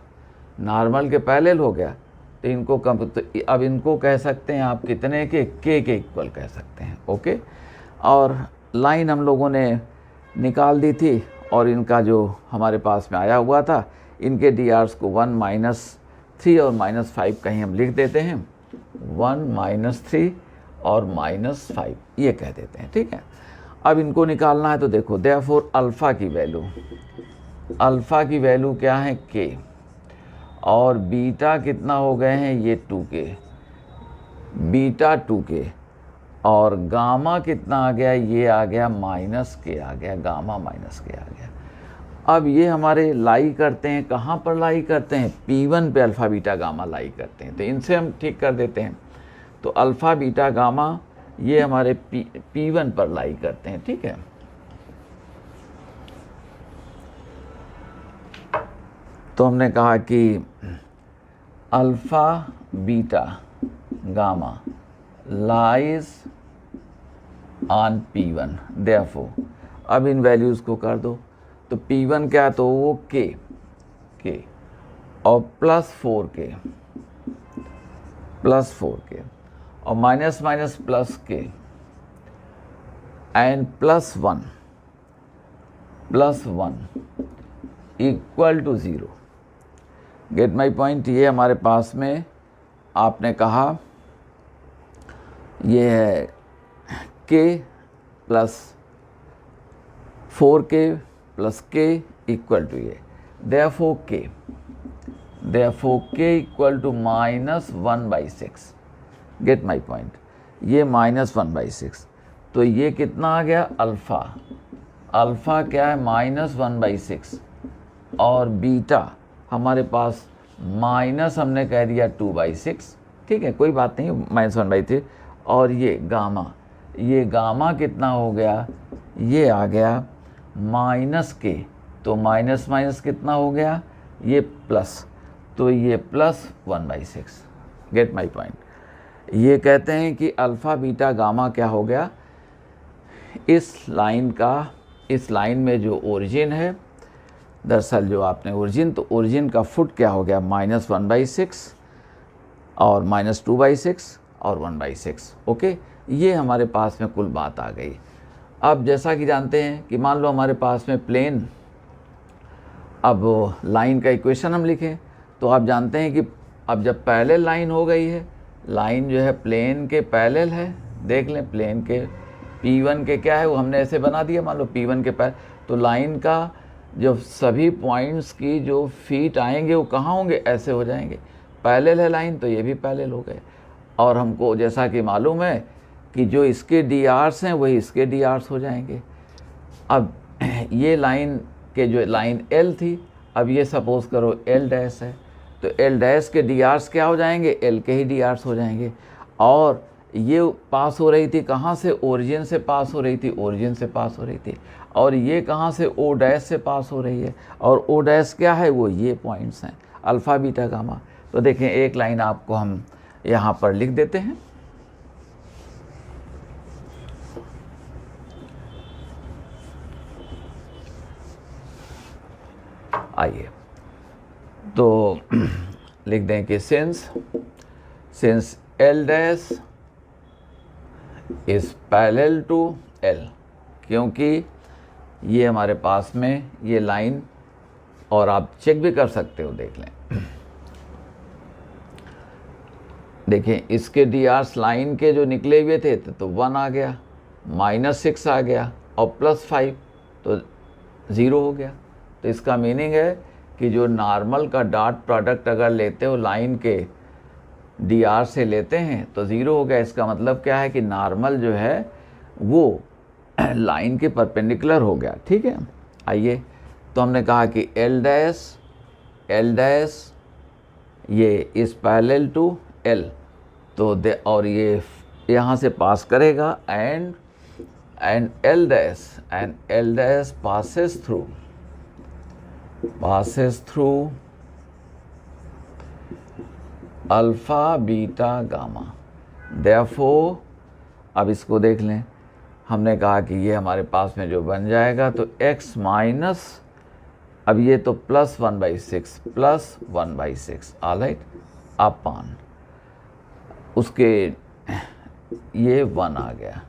Speaker 1: नॉर्मल के पैरेलल हो गया, तो इनको कम, तो अब इनको कह सकते हैं आप कितने के इक्वल कह सकते हैं, ओके। और लाइन हम लोगों ने निकाल दी थी और इनका जो हमारे पास में आया हुआ था, इनके DRs को 1, -3 और -5 कहीं हम लिख देते हैं, 1, -3 और -5 ये कह देते हैं, ठीक है। अब इनको निकालना है तो देखो देयरफॉर अल्फ़ा की वैल्यू क्या है k, और बीटा कितना हो गए हैं ये 2k, बीटा 2k, और गामा कितना आ गया, ये आ गया -k आ गया, गामा -k आ गया। अब ये हमारे लाई करते हैं, कहाँ पर लाई करते हैं, P1 पे अल्फ़ा बीटा गामा लाई करते हैं, तो इनसे हम ठीक कर देते हैं। तो अल्फ़ा बीटा गामा ये हमारे P1 पर लाई करते हैं, ठीक है। तो हमने कहा कि alpha beta gamma lies on P1, therefore अब इन वैल्यूज़ को कर दो, तो P1 क्या, तो वो k और +4k और minus plus k and +1 equal to 0। Get my point. ये हमारे पास में आपने कहा ये है k + 4k + k equal to ये, therefore k equal to -1/6। Get my point, ये -1/6, तो ये कितना आ गया अल्फ़ा क्या है -1/6 और बीटा हमारे पास माइनस हमने कह दिया 2/6, ठीक है, कोई बात नहीं, -1/3, और ये गामा कितना हो गया, ये आ गया -k, तो माइनस कितना हो गया, ये प्लस, तो ये +1/6। Get my point. ये कहते हैं कि अल्फ़ा बीटा गामा क्या हो गया, इस लाइन में जो ओरिजिन है, दरअसल जो आपने ओरिजिन, तो ओरिजिन का फुट क्या हो गया -1/6 और -2/6 और 1/6, ओके। ये हमारे पास में कुल बात आ गई। अब जैसा कि जानते हैं कि मान लो हमारे पास में प्लेन, अब लाइन का इक्वेशन हम लिखें, तो आप जानते हैं कि अब जब पैरेलल लाइन हो गई है, लाइन जो है प्लेन के पैरेलल है, देख लें प्लेन के P1 के क्या है वो हमने ऐसे बना दिया, मान लो P1 के पैरेलल, तो लाइन का जो सभी पॉइंट्स की जो फीट आएंगे वो कहाँ होंगे, ऐसे हो जाएंगे, पैरेलल है लाइन तो ये भी पैरेलल हो गए। और हमको जैसा कि मालूम है कि जो इसके DRs हैं वही इसके DRs हो जाएंगे। अब ये लाइन के जो लाइन L थी, अब ये सपोज़ करो L डैश है, तो L डैश के DRs क्या हो जाएंगे, L के ही DRs हो जाएंगे। और ये पास हो रही थी कहाँ से, ओरिजिन से पास हो रही थी, और ये कहाँ से, O डैश से पास हो रही है, और O डैश क्या है, वो ये पॉइंट्स हैं अल्फ़ा बीटा गामा। तो देखें एक लाइन आपको हम यहाँ पर लिख देते हैं, आइए तो लिख दें कि since L dash is parallel to L, क्योंकि ये हमारे पास में ये लाइन और आप चेक भी कर सकते हो, देख लें। देखें इसके DRs लाइन के जो निकले हुए थे तो 1 आ गया, -6 आ गया और +5 तो 0 हो गया। तो इसका मीनिंग है कि जो नॉर्मल का डॉट प्रोडक्ट अगर लेते हो लाइन के DR से लेते हैं तो 0 हो गया। इसका मतलब क्या है कि नॉर्मल जो है वो लाइन के परपेंडिकुलर हो गया। ठीक है, आइए, तो हमने कहा कि L डैश ये इज़ पैरेलल टू L, तो और ये यहाँ से पास करेगा and L dash passes through alpha beta gamma. Therefore, अब इसको देख लें, हमने कहा कि ये हमारे पास में जो बन जाएगा तो x माइनस, अब ये तो +1/6 ऑलराइट अपान उसके ये 1 आ गया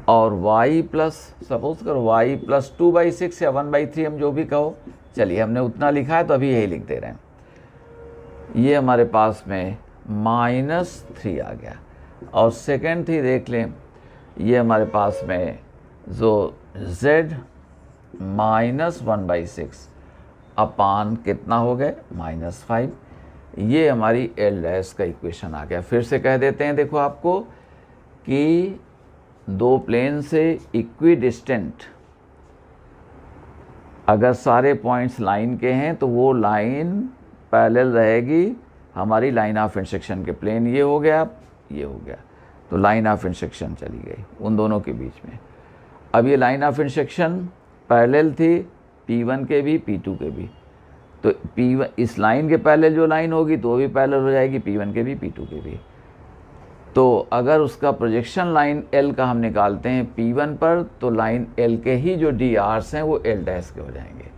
Speaker 1: और y प्लस, सपोज करो y प्लस 2/6 या 1/3 हम जो भी कहो, चलिए हमने उतना लिखा है तो अभी यही लिख दे रहे हैं। ये हमारे पास में -3 आ गया और सेकेंड थी देख लें, ये हमारे पास में जो z -1/6 अपान कितना हो गए -5, ये हमारी L डैश का इक्वेशन आ गया। फिर से कह देते हैं, देखो आपको कि दो प्लेन से इक्विडिस्टेंट अगर सारे पॉइंट्स लाइन के हैं तो वो लाइन पैरेलल रहेगी हमारी लाइन ऑफ इंटरसेक्शन के। प्लेन ये हो गया, ये हो गया, तो लाइन ऑफ इंटरसेक्शन चली गई उन दोनों के बीच में। अब ये लाइन ऑफ इंटरसेक्शन पैरेलल थी P1 के भी P2 के भी, तो P1 इस लाइन के पैरेलल जो लाइन होगी तो वो भी पैरेलल हो जाएगी P1 के भी P2 के भी। तो अगर उसका प्रोजेक्शन लाइन L का हम निकालते हैं P1 पर, तो लाइन L के ही जो DRs हैं वो L डैश के हो जाएंगे।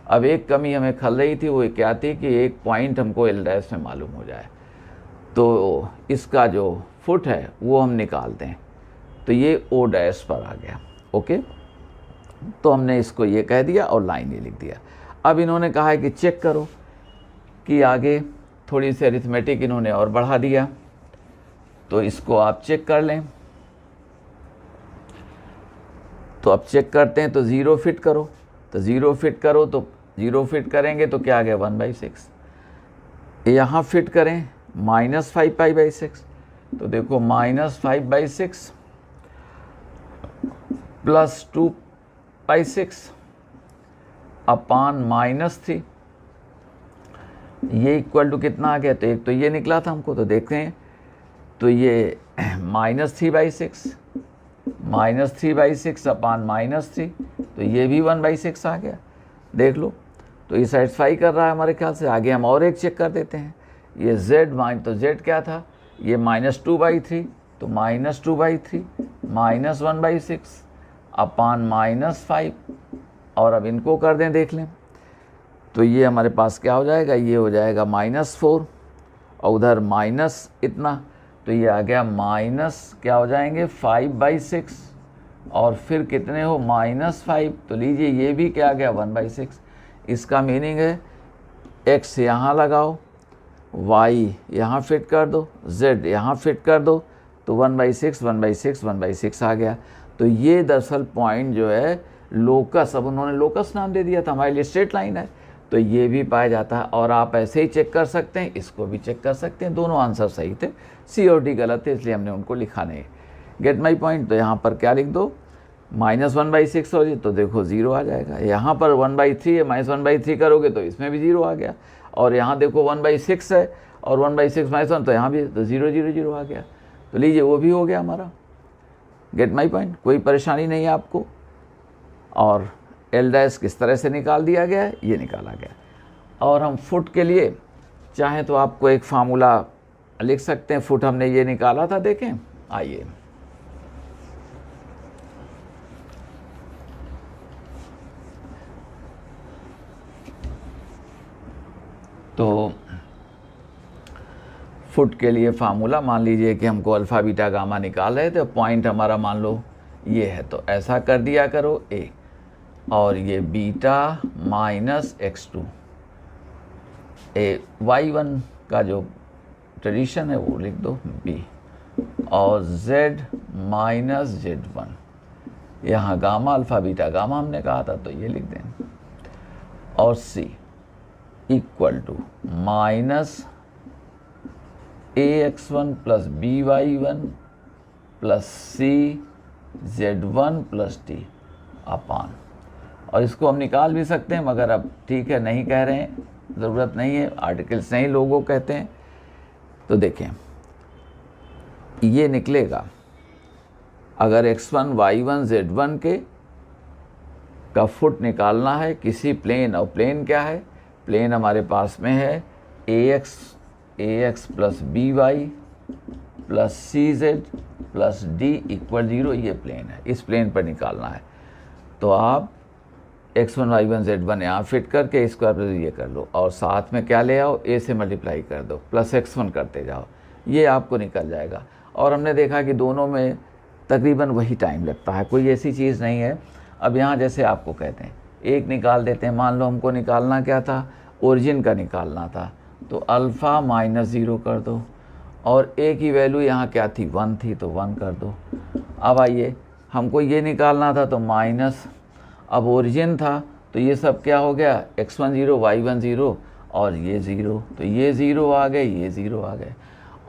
Speaker 1: अब एक कमी हमें खल रही थी, वो क्या थी कि एक पॉइंट हमको L डैश में मालूम हो जाए, तो इसका जो फुट है वो हम निकालते हैं, तो ये O डैश पर आ गया। ओके, तो हमने इसको ये कह दिया और लाइन ये लिख दिया। अब इन्होंने कहा है कि चेक करो कि आगे थोड़ी सी अरिथमेटिक इन्होंने और बढ़ा दिया, तो इसको आप चेक कर लें। तो अब चेक करते हैं, तो 0 फिट करो, तो 0 फिट करो, तो 0 फिट करेंगे तो क्या आ गया 1/6। यहाँ फिट करें -5π/6, तो देखो -5/6 प्लस 2/6 अपान -3, ये इक्वल टू कितना आ गया, तो एक तो ये निकला था हमको, तो देखते हैं, तो ये -3/6 अपान -3, तो ये भी 1/6 आ गया। देख लो, तो ये सेटिस्फाई कर रहा है हमारे ख्याल से। आगे हम और एक चेक कर देते हैं, ये तो z क्या था, ये -2/3, तो -2/3 -1/6 अपान -5, और अब इनको कर दें, देख लें, तो ये हमारे पास क्या हो जाएगा, ये हो जाएगा -4 और उधर माइनस इतना, तो ये आ गया क्या हो जाएंगे 5/6 और फिर कितने हो -5, तो लीजिए ये भी क्या आ गया 1/6। इसका मीनिंग है x यहाँ लगाओ, y यहाँ फिट कर दो, z यहाँ फिट कर दो, तो 1/6 आ गया। तो ये दरअसल पॉइंट जो है लोकस, अब उन्होंने लोकस नाम दे दिया था, हमारे लिए स्ट्रेट लाइन है, तो ये भी पाया जाता है। और आप ऐसे ही चेक कर सकते हैं, इसको भी चेक कर सकते हैं, दोनों आंसर सही थे, सी और डी गलत थे, इसलिए हमने उनको लिखा नहीं। गेट माई पॉइंट, तो यहाँ पर क्या लिख दो -1/6 हो, तो देखो 0 आ जाएगा। यहाँ पर 1/3 है, -1/3 करोगे तो इसमें भी 0 आ गया, और यहाँ देखो 1/6 है और 1/6 -1, तो यहाँ भी तो 0 0 0 आ गया। तो लीजिए वो भी हो गया हमारा। गेट माई पॉइंट, कोई परेशानी नहीं है आपको। और L डैश किस तरह से निकाल दिया गया है, ये निकाला गया। और हम फुट के लिए चाहें तो आपको एक फार्मूला लिख सकते हैं, फुट हमने ये निकाला था, देखें, आइए। तो फुट के लिए फार्मूला, मान लीजिए कि हमको अल्फ़ा बीटा गामा निकाल रहे थे, पॉइंट हमारा मान लो ये है, तो ऐसा कर दिया करो A, और ये बीटा माइनस x2, y1 का जो ट्रेडिशन है वो लिख दो b, और z माइनस z1, यहाँ गामा अल्फ़ा बीटा गामा हमने कहा था तो ये लिख दें, और c equal to minus ax1 plus by1 plus c z1 plus t upon, और इसको हम निकाल भी सकते हैं मगर अब ठीक है नहीं कह रहे हैं, ज़रूरत नहीं है, आर्टिकल्स नहीं लोगों कहते हैं। तो देखें ये निकलेगा, अगर x1 y1 z1 के का फुट निकालना है किसी प्लेन, और प्लेन क्या है, प्लेन हमारे पास में है ax plus by plus cz plus d equal 0, ये प्लेन है, इस प्लेन पर निकालना है। तो आप x1 y1 z1 यहाँ फिट करके स्क्वायर प्लस ये कर लो, और साथ में क्या ले आओ, a से मल्टीप्लाई कर दो, प्लस x1 करते जाओ, ये आपको निकल जाएगा। और हमने देखा कि दोनों में तकरीबन वही टाइम लगता है, कोई ऐसी चीज़ नहीं है। अब यहाँ जैसे आपको कहते हैं एक निकाल देते हैं, मान लो हमको निकालना क्या था, ओरिजिन का निकालना था, तो अल्फ़ा माइनस 0 कर दो, और a की वैल्यू यहाँ क्या थी, 1 थी, तो 1 कर दो। अब आइए हमको ये निकालना था तो माइनस, अब ओरिजिन था तो ये सब क्या हो गया, x1 0 y1 0 और ये 0, तो ये 0 आ गए, ये 0 आ गए,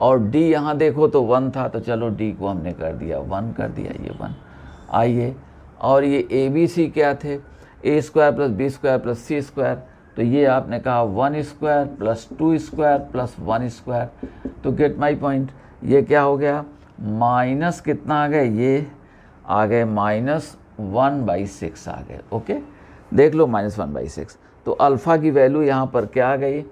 Speaker 1: और d यहाँ देखो तो 1 था, तो चलो d को हमने कर दिया 1 कर दिया, ये 1। आइए, और ये a b c क्या थे, a square plus b square plus c square, तो ये आपने कहा 1 square plus 2 square plus 1 square, तो गेट माई पॉइंट, ये क्या हो गया, माइनस कितना आ गए, ये आ गए माइनस 1/6 आ गए। ओके, देख लो माइनस 1/6, तो अल्फ़ा की वैल्यू यहाँ पर क्या आ गई,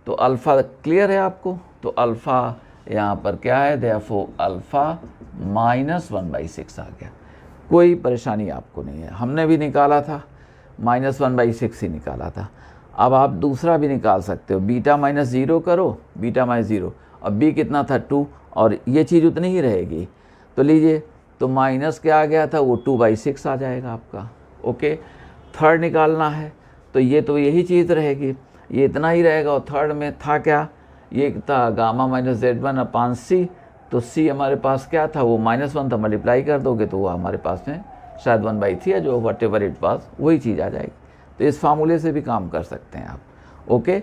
Speaker 1: तो अल्फ़ा क्लियर है आपको, तो अल्फ़ा यहाँ पर क्या है, देयरफॉर अल्फ़ा माइनस 1/6 आ गया। कोई परेशानी आपको नहीं है, हमने भी निकाला था माइनस 1/6 ही निकाला था। अब आप दूसरा भी निकाल सकते हो, बीटा माइनस 0 करो, बीटा माइनस 0, अब b कितना था 2, और ये चीज़ उतनी ही रहेगी, तो लीजिए, तो माइनस क्या आ गया था, वो 2/6 आ जाएगा आपका। ओके, थर्ड निकालना है तो ये तो यही चीज़ रहेगी, ये इतना ही रहेगा, और थर्ड में था क्या, ये था गामा माइनस z1 अपान c, तो c हमारे पास क्या था, वो -1 था, मल्टीप्लाई कर दोगे तो वो हमारे पास में शायद 1/3 है, जो वट एवर इट वाज वही चीज़ आ जाएगी। तो इस फार्मूले से भी काम कर सकते हैं आप। ओके,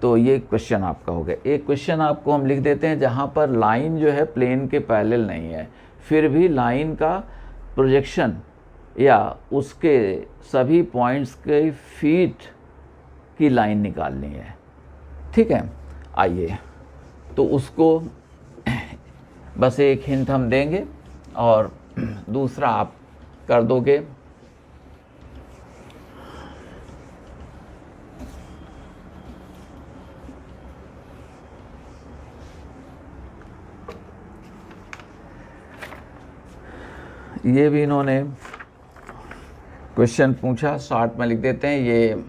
Speaker 1: तो ये क्वेश्चन आपका हो गया। एक क्वेश्चन आपको हम लिख देते हैं जहाँ पर लाइन जो है प्लेन के पैरेलल नहीं है, फिर भी लाइन का प्रोजेक्शन या उसके सभी पॉइंट्स के फीट की लाइन निकालनी है। ठीक है, आइए, तो उसको बस एक हिंट हम देंगे और दूसरा आप कर दोगे। ये भी इन्होंने क्वेश्चन पूछा, शॉर्ट में लिख देते हैं, ये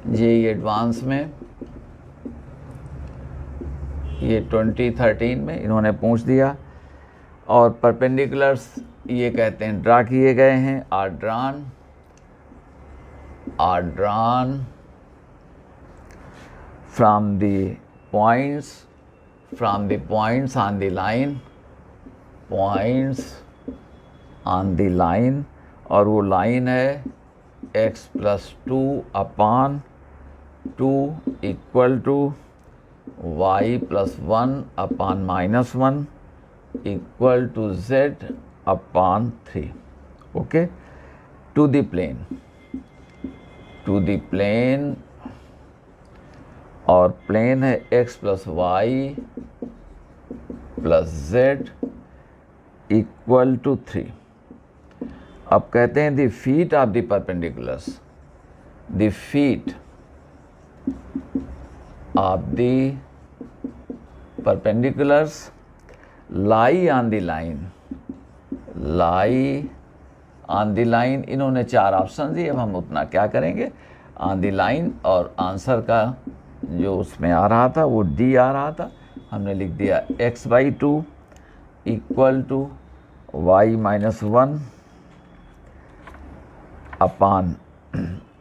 Speaker 1: जेईई एडवांस में ये 2013 में इन्होंने पूछ दिया, और परपेंडिकुलर्स ये कहते हैं ड्रा किए गए हैं, are drawn from the points on the line, और वो लाइन है x plus 2 upon 2 equal to y plus 1 upon -1 equal to z upon 3। Okay, to the plane, और प्लेन है x plus y plus z equal to 3। अब कहते हैं the feet of the perpendiculars, the feet of the perpendiculars lie on the line, इन्होंने 4 option दिए, अब हम उतना क्या करेंगे, ऑन द लाइन, और आंसर का जो उसमें आ रहा था वो डी आ रहा था, हमने लिख दिया x/2 equal to y -1 upon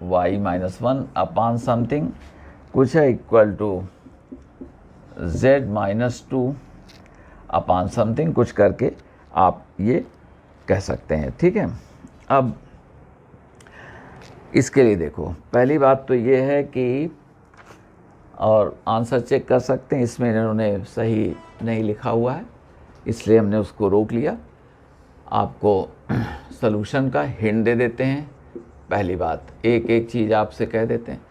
Speaker 1: y minus 1 upon something कुछ है equal to z minus 2 upon something कुछ करके आप ये कह सकते हैं, ठीक है। अब इसके लिए देखो, पहली बात तो ये है कि, और आंसर चेक कर सकते हैं, इसमें इन्होंने सही नहीं लिखा हुआ है इसलिए हमने उसको रोक लिया। आपको सॉल्यूशन का हिंट दे देते हैं। पहली बात, एक एक चीज़ आपसे कह देते हैं।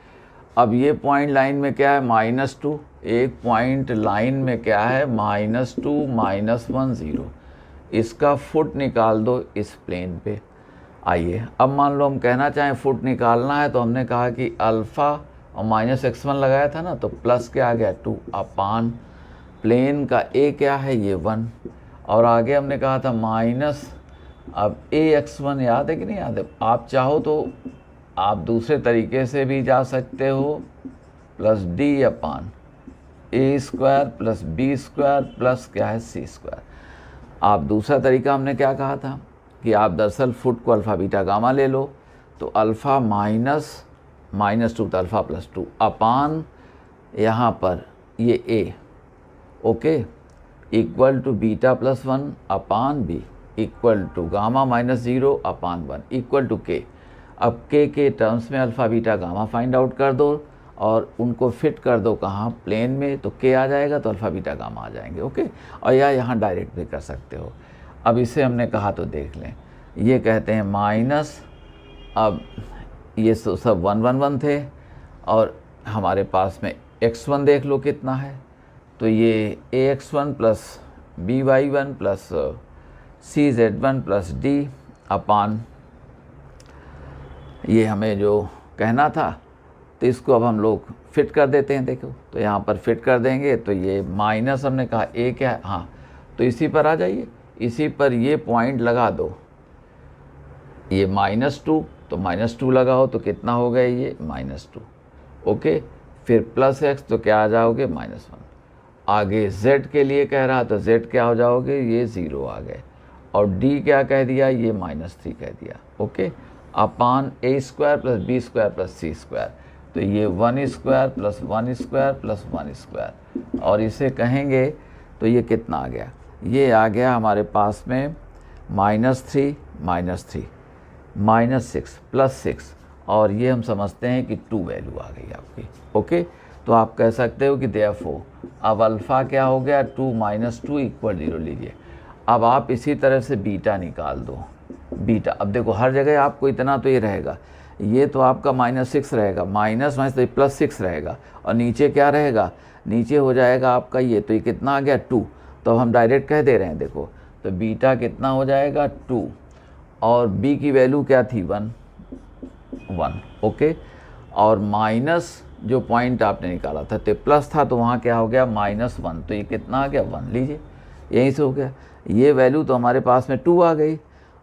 Speaker 1: अब ये पॉइंट लाइन में क्या है, -2, एक पॉइंट लाइन में क्या है, -2 -1 0। इसका फुट निकाल दो इस प्लेन पे। आइए अब मान लो हम कहना चाहें फुट निकालना है, तो हमने कहा कि अल्फ़ा और -x1 लगाया था ना, तो प्लस क्या आ गया 2 अपान प्लेन का a क्या है, ये 1, और आगे हमने कहा था माइनस, अब ax1 याद है कि नहीं याद है। आप चाहो तो आप दूसरे तरीके से भी जा सकते हो, प्लस d अपान a² प्लस b² प्लस क्या है c²। आप दूसरा तरीका हमने क्या कहा था कि आप दरअसल फुट को अल्फ़ा बीटा गामा ले लो, तो अल्फ़ा -2 तो अल्फ़ा प्लस 2 अपान यहाँ पर ये a, okay, equal to beta plus 1 upon b equal to gamma -0 upon 1 equal to k। अब k के टर्म्स में alpha beta gamma find out कर दो और उनको फिट कर दो कहाँ, प्लेन में, तो k आ जाएगा तो अल्फ़ा बीटा गामा आ जाएंगे, ओके। और या यहाँ डायरेक्ट भी कर सकते हो। अब इसे हमने कहा तो देख लें, ये कहते हैं माइनस, अब ये सब 1 1 1 थे और हमारे पास में x1 देख लो कितना है, तो ये ax1 plus by1 plus cz1 plus d अपान, ये हमें जो कहना था, तो इसको अब हम लोग फिट कर देते हैं। देखो तो यहाँ पर फिट कर देंगे, तो ये माइनस हमने कहा a क्या है, हाँ, तो इसी पर आ जाइए, इसी पर ये पॉइंट लगा दो, ये -2 तो -2 लगाओ तो कितना हो गया, ये -2, ओके। फिर प्लस x तो क्या आ जाओगे, -1। आगे z के लिए कह रहा तो z क्या हो जाओगे, ये 0 आ गए, और d क्या कह दिया, ये -3 कह दिया, ओके। अपान a² plus b² plus c², तो ये 1² प्लस 1² प्लस 1², और इसे कहेंगे तो ये कितना आ गया, ये आ गया हमारे पास में -3 -6 प्लस 6, और ये हम समझते हैं कि 2 वैल्यू आ गई आपकी, ओके। तो आप कह सकते हो कि देयरफॉर अब अल्फ़ा क्या हो गया, 2 -2 इक्वल 0 लीजिए। अब आप इसी तरह से बीटा निकाल दो, बीटा, अब देखो हर जगह आपको इतना तो ये रहेगा, ये तो आपका -6 रहेगा, माइनस तो +6 रहेगा, और नीचे क्या रहेगा, नीचे हो जाएगा आपका ये, तो ये कितना आ गया 2, तो अब हम डायरेक्ट कह दे रहे हैं, देखो तो बीटा कितना हो जाएगा 2, और b की वैल्यू क्या थी 1, ओके। और माइनस जो पॉइंट आपने निकाला था तो प्लस था, तो वहाँ क्या हो गया -1, तो ये कितना आ गया 1 लीजिए, यहीं से हो गया। ये वैल्यू तो हमारे पास में 2 आ गई।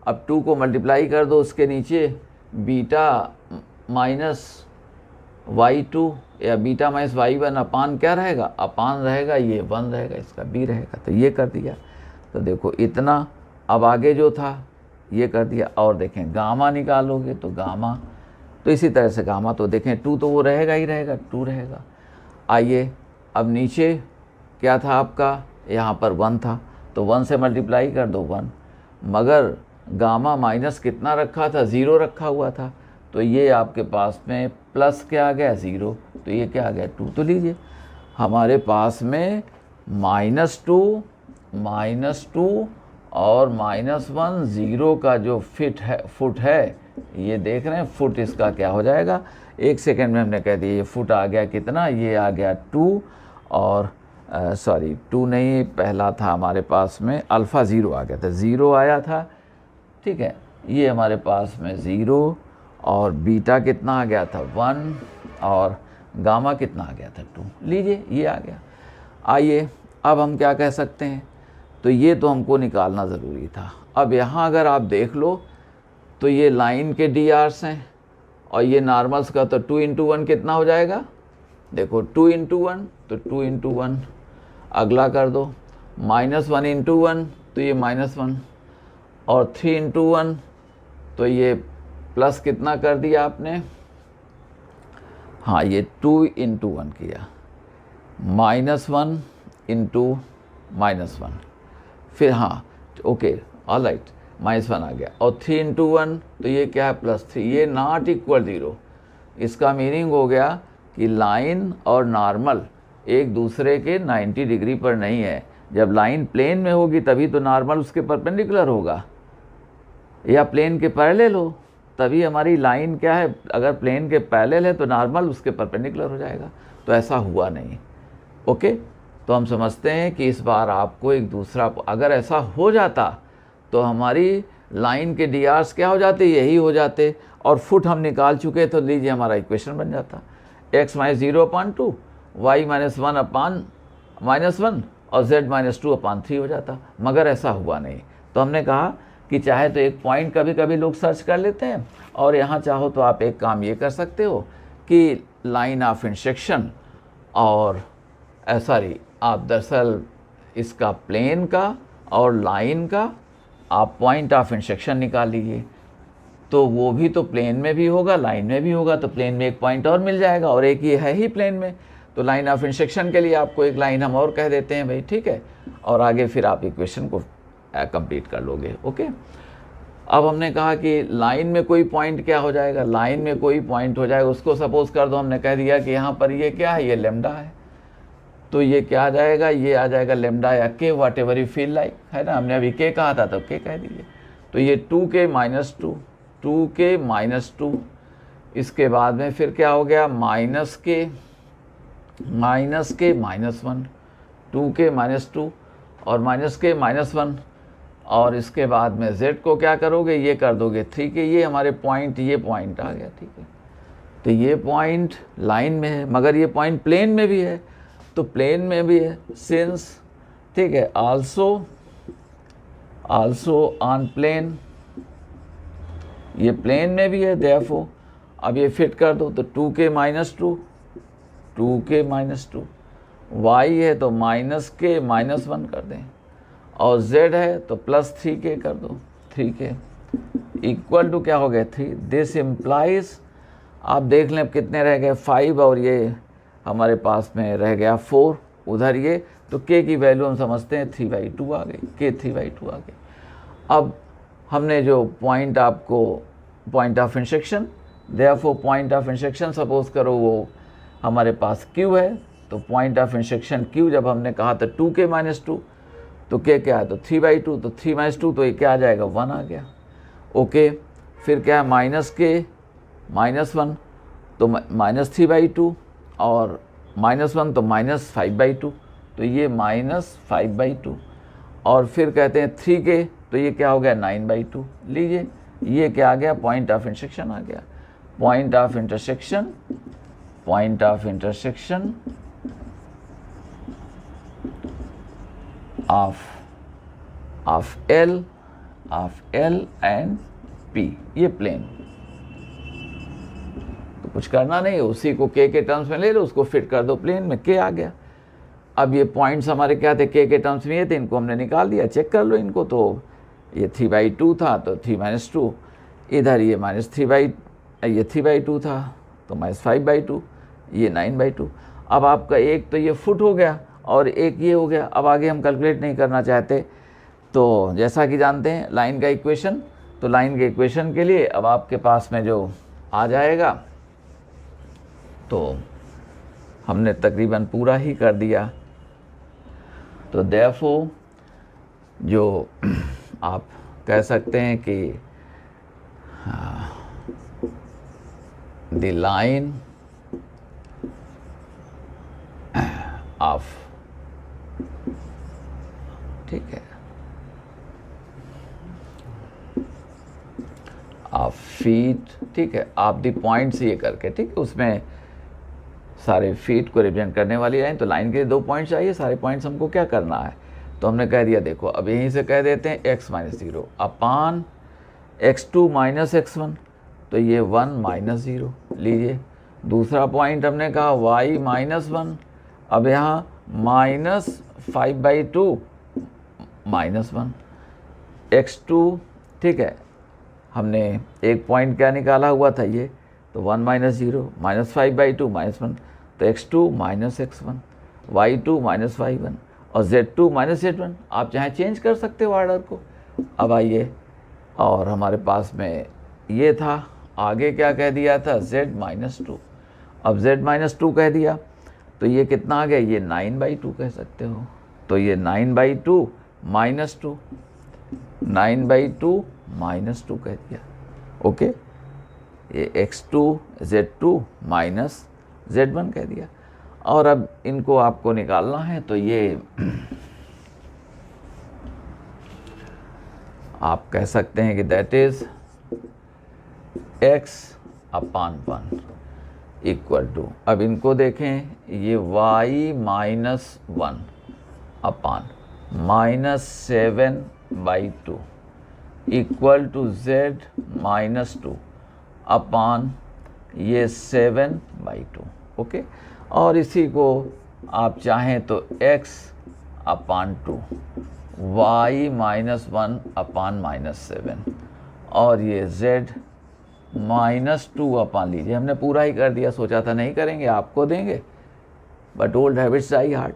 Speaker 1: अब 2 को मल्टीप्लाई कर दो उसके नीचे, बीटा माइनस y2 या बीटा माइनस y1 अपान क्या रहेगा, अपान रहेगा, ये 1 रहेगा, इसका b रहेगा, तो ये कर दिया। तो देखो इतना, अब आगे जो था ये कर दिया, और देखें गामा निकालोगे तो गामा, तो इसी तरह से गामा, तो देखें 2 तो वो रहेगा ही रहेगा, 2 रहेगा। आइए अब नीचे क्या था आपका, यहाँ पर 1 था, तो 1 से मल्टीप्लाई कर दो 1, मगर गामा माइनस कितना रखा था, 0 रखा हुआ था, तो ये आपके पास में प्लस क्या आ गया 0, तो ये क्या आ गया 2। तो लीजिए हमारे पास में -2 और -1 0 का जो फुट है, ये देख रहे हैं फुट, इसका क्या हो जाएगा, 1 सेकेंड में हमने कह दिया, ये फुट आ गया कितना, ये आ गया 2, और सॉरी 2 नहीं, पहला था हमारे पास में अल्फ़ा 0 आ गया था, 0 आया था, ठीक है। ये हमारे पास में 0, और बीटा कितना आ गया था 1, और गामा कितना आ गया था 2, लीजिए ये आ गया। आइए अब हम क्या कह सकते हैं, तो ये तो हमको निकालना ज़रूरी था। अब यहाँ अगर आप देख लो तो ये लाइन के DRs हैं, और ये नॉर्मल्स का, तो 2 × 1 कितना हो जाएगा, देखो 2 × 1 तो 2 × 1, अगला कर दो -1 × 1 तो ये -1, और 3 × 1 तो ये प्लस कितना कर दिया आपने, हाँ ये 2 इंटू 1 किया, -1 इंटू -1, फिर हाँ ओके ऑल राइट -1 आ गया, और 3 इंटू 1 तो ये क्या है +3, ये नॉट इक्वल 0। इसका मीनिंग हो गया कि लाइन और नॉर्मल एक दूसरे के 90 डिग्री पर नहीं है। जब लाइन प्लेन में होगी तभी तो नॉर्मल उसके परपेंडिकुलर होगा, या प्लेन के पैरेलल हो तभी हमारी लाइन क्या है, अगर प्लेन के पैरेलल है तो नॉर्मल उसके परपेंडिकुलर हो जाएगा। तो ऐसा हुआ नहीं। ओके, तो हम समझते हैं कि इस बार आपको एक दूसरा, अगर ऐसा हो जाता तो हमारी लाइन के DRs क्या हो जाते, यही हो जाते, और फुट हम निकाल चुके, तो लीजिए हमारा इक्वेशन बन जाता x - 0/2, y - 1/-1 और z - 2/3 हो जाता, मगर ऐसा हुआ नहीं। तो हमने कहा कि चाहे तो एक पॉइंट कभी कभी लोग सर्च कर लेते हैं, और यहाँ चाहो तो आप एक काम ये कर सकते हो कि लाइन ऑफ इंटरसेक्शन और सॉरी आप दरअसल इसका प्लेन का और लाइन का आप पॉइंट ऑफ इंटरसेक्शन निकाल लीजिए, तो वो भी तो प्लेन में भी होगा लाइन में भी होगा, तो प्लेन में एक पॉइंट और मिल जाएगा, और एक ये है ही प्लेन में, तो लाइन ऑफ इंटरसेक्शन के लिए आपको एक लाइन हम और कह देते हैं भाई, ठीक है, और आगे फिर आप इक्वेशन को कंप्लीट कर लोगे। ओके, अब हमने कहा कि लाइन में कोई पॉइंट क्या हो जाएगा, लाइन में कोई पॉइंट हो जाएगा, उसको सपोज कर दो, हमने कह दिया कि यहाँ पर ये क्या है, ये लेमडा है, तो ये क्या आ जाएगा, ये आ जाएगा लेमडा या के, what ever you feel like, है ना, हमने अभी के कहा था तो के कह दीजिए, तो ये 2k - 2, 2k - 2, इसके बाद में फिर क्या हो गया, -k -1, 2k - 2 और -k - 1, और इसके बाद में z को क्या करोगे, ये कर दोगे 3k, ये हमारे पॉइंट, ये पॉइंट आ गया, ठीक है, तो ये पॉइंट लाइन में है, मगर ये पॉइंट प्लेन में भी है, तो प्लेन में भी है सिंस, ठीक है, आल्सो ऑन प्लेन, ये प्लेन में भी है, देयरफॉर अब ये फिट कर दो, तो 2k - 2, 2k - 2, y है तो -k - 1 कर दें, और z है तो +3k कर दो, 3k इक्वल टू क्या हो गया 3। दिस इम्प्लाइज, आप देख लें अब कितने रह गए 5, और ये हमारे पास में रह गया 4 उधर, ये तो k की वैल्यू हम समझते हैं 3/2 आ गई, k 3/2 आ गई। अब हमने जो पॉइंट आपको point of intersection, therefore point of intersection suppose करो वो हमारे पास Q है, तो पॉइंट ऑफ इंटरसेक्शन Q जब हमने कहा था 2k - 2, तो k क्या है, तो 3/2, तो 3 - 2 तो ये क्या आ जाएगा 1 आ गया। ओके, फिर क्या है -k - 1, तो -3/2, और -1 तो -5/2, तो ये -5/2, और फिर कहते हैं 3k, तो ये क्या हो गया 9/2, लीजिए ये क्या आ गया, पॉइंट ऑफ इंटरसेक्शन आ गया, point of intersection of L and P, ये प्लेन, तो कुछ करना नहीं, उसी को k के टर्म्स में ले लो, उसको फिट कर दो प्लेन में, k आ गया। अब ये पॉइंट्स हमारे क्या थे, k के टर्म्स में ये थे, इनको हमने निकाल दिया, चेक कर लो इनको, तो ये 3/2 था तो 3 - 2, इधर ये ये 3/2 था तो -5/2, ये 9/2। अब आपका एक तो ये फुट हो गया और एक ये हो गया। अब आगे हम कैलकुलेट नहीं करना चाहते, तो जैसा कि जानते हैं लाइन का इक्वेशन, तो लाइन के इक्वेशन के लिए अब आपके पास में जो आ जाएगा, तो हमने तकरीबन पूरा ही कर दिया। तो देयरफॉर जो आप कह सकते हैं कि द लाइन ऑफ, ठीक है, ऑफ फीट, ठीक है, आप दी पॉइंट्स ये करके, ठीक है, उसमें सारे फीट को रिप्रेजेंट करने वाली लाइन, तो लाइन के 2 पॉइंट्स चाहिए, सारे पॉइंट्स हमको क्या करना है, तो हमने कह दिया, देखो अब यहीं से कह देते हैं x - 0 अपान x2 - x1, तो ये 1 - 0, लीजिए। दूसरा पॉइंट हमने कहा y - 1, अब यहाँ -5/2 - 1 x2, ठीक है, हमने एक पॉइंट क्या निकाला हुआ था ये, तो 1 माइनस 0 माइनस 5/2 -1, तो x2 minus x1, y2 minus y1 और z2 माइनस z1। आप चाहे चेंज कर सकते हो ऑर्डर को। अब आइए, और हमारे पास में ये था, आगे क्या कह दिया था, z माइनस 2। अब z माइनस 2 कह दिया तो ये कितना आ गया, ये 9/2 कह सकते हो। तो ये 9/2 माइनस 2, 9/2 माइनस 2 कह दिया। ओके, ये x2 z2 माइनस z1 कह दिया। और अब इनको आपको निकालना है, तो ये आप कह सकते हैं कि that is x/1 equal to, अब इनको देखें, ये y minus 1 upon minus 7/2 equal to z minus 2 upon ये 7/2। ओके, और इसी को आप चाहें तो x/2 y minus 1 upon minus 7 और ये z माइनस 2 अपान लीजिए। हमने पूरा ही कर दिया, सोचा था नहीं करेंगे, आपको देंगे, but old habits die hard.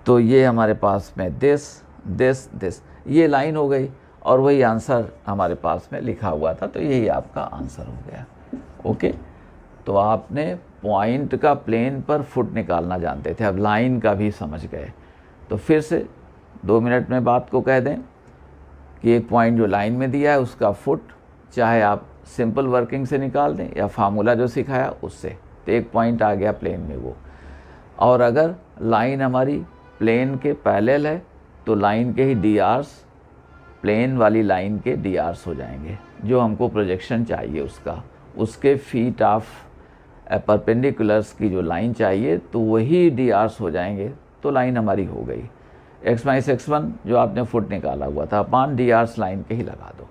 Speaker 1: तो ये हमारे पास में दिस ये लाइन हो गई और वही आंसर हमारे पास में लिखा हुआ था, तो यही आपका आंसर हो गया। ओके, तो आपने पॉइंट का प्लेन पर फुट निकालना जानते थे, अब लाइन का भी समझ गए। तो फिर से 2 मिनट में बात को कह दें कि एक पॉइंट जो लाइन में दिया है उसका फुट, चाहे आप सिंपल वर्किंग से निकाल दें या फार्मूला जो सिखाया उससे, तो एक पॉइंट आ गया प्लेन में वो। और अगर लाइन हमारी प्लेन के पैरेलल है तो लाइन के ही DRs, प्लेन वाली लाइन के DRs हो जाएंगे, जो हमको प्रोजेक्शन चाहिए उसके फीट ऑफ परपेंडिकुलर्स की जो लाइन चाहिए तो वही DRs हो जाएंगे, तो लाइन हमारी हो गई। x माइनस x1 जो आपने फुट निकाला हुआ था अपान DRs लाइन के ही लगा दो।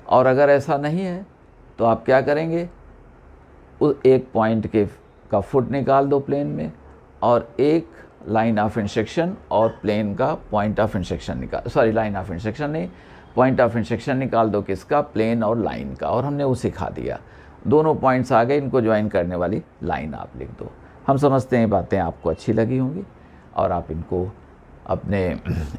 Speaker 1: और अगर ऐसा नहीं है तो आप क्या करेंगे, उस एक पॉइंट का फुट निकाल दो प्लेन में, और एक लाइन ऑफ इंटरसेक्शन और प्लेन का point of intersection line of intersection नहीं, पॉइंट ऑफ इंटरसेक्शन निकाल दो, किसका, प्लेन और लाइन का, और हमने वो सिखा दिया। दोनों पॉइंट्स आ गए, इनको ज्वाइन करने वाली लाइन आप लिख दो। हम समझते हैं बातें आपको अच्छी लगी होंगी और आप इनको अपने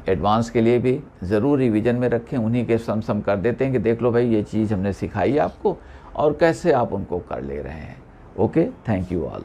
Speaker 1: एडवांस के लिए भी ज़रूर रिवीजन में रखें। उन्हीं के सम कर देते हैं कि देख लो भाई ये चीज़ हमने सिखाई आपको और कैसे आप उनको कर ले रहे हैं। Okay, thank you all.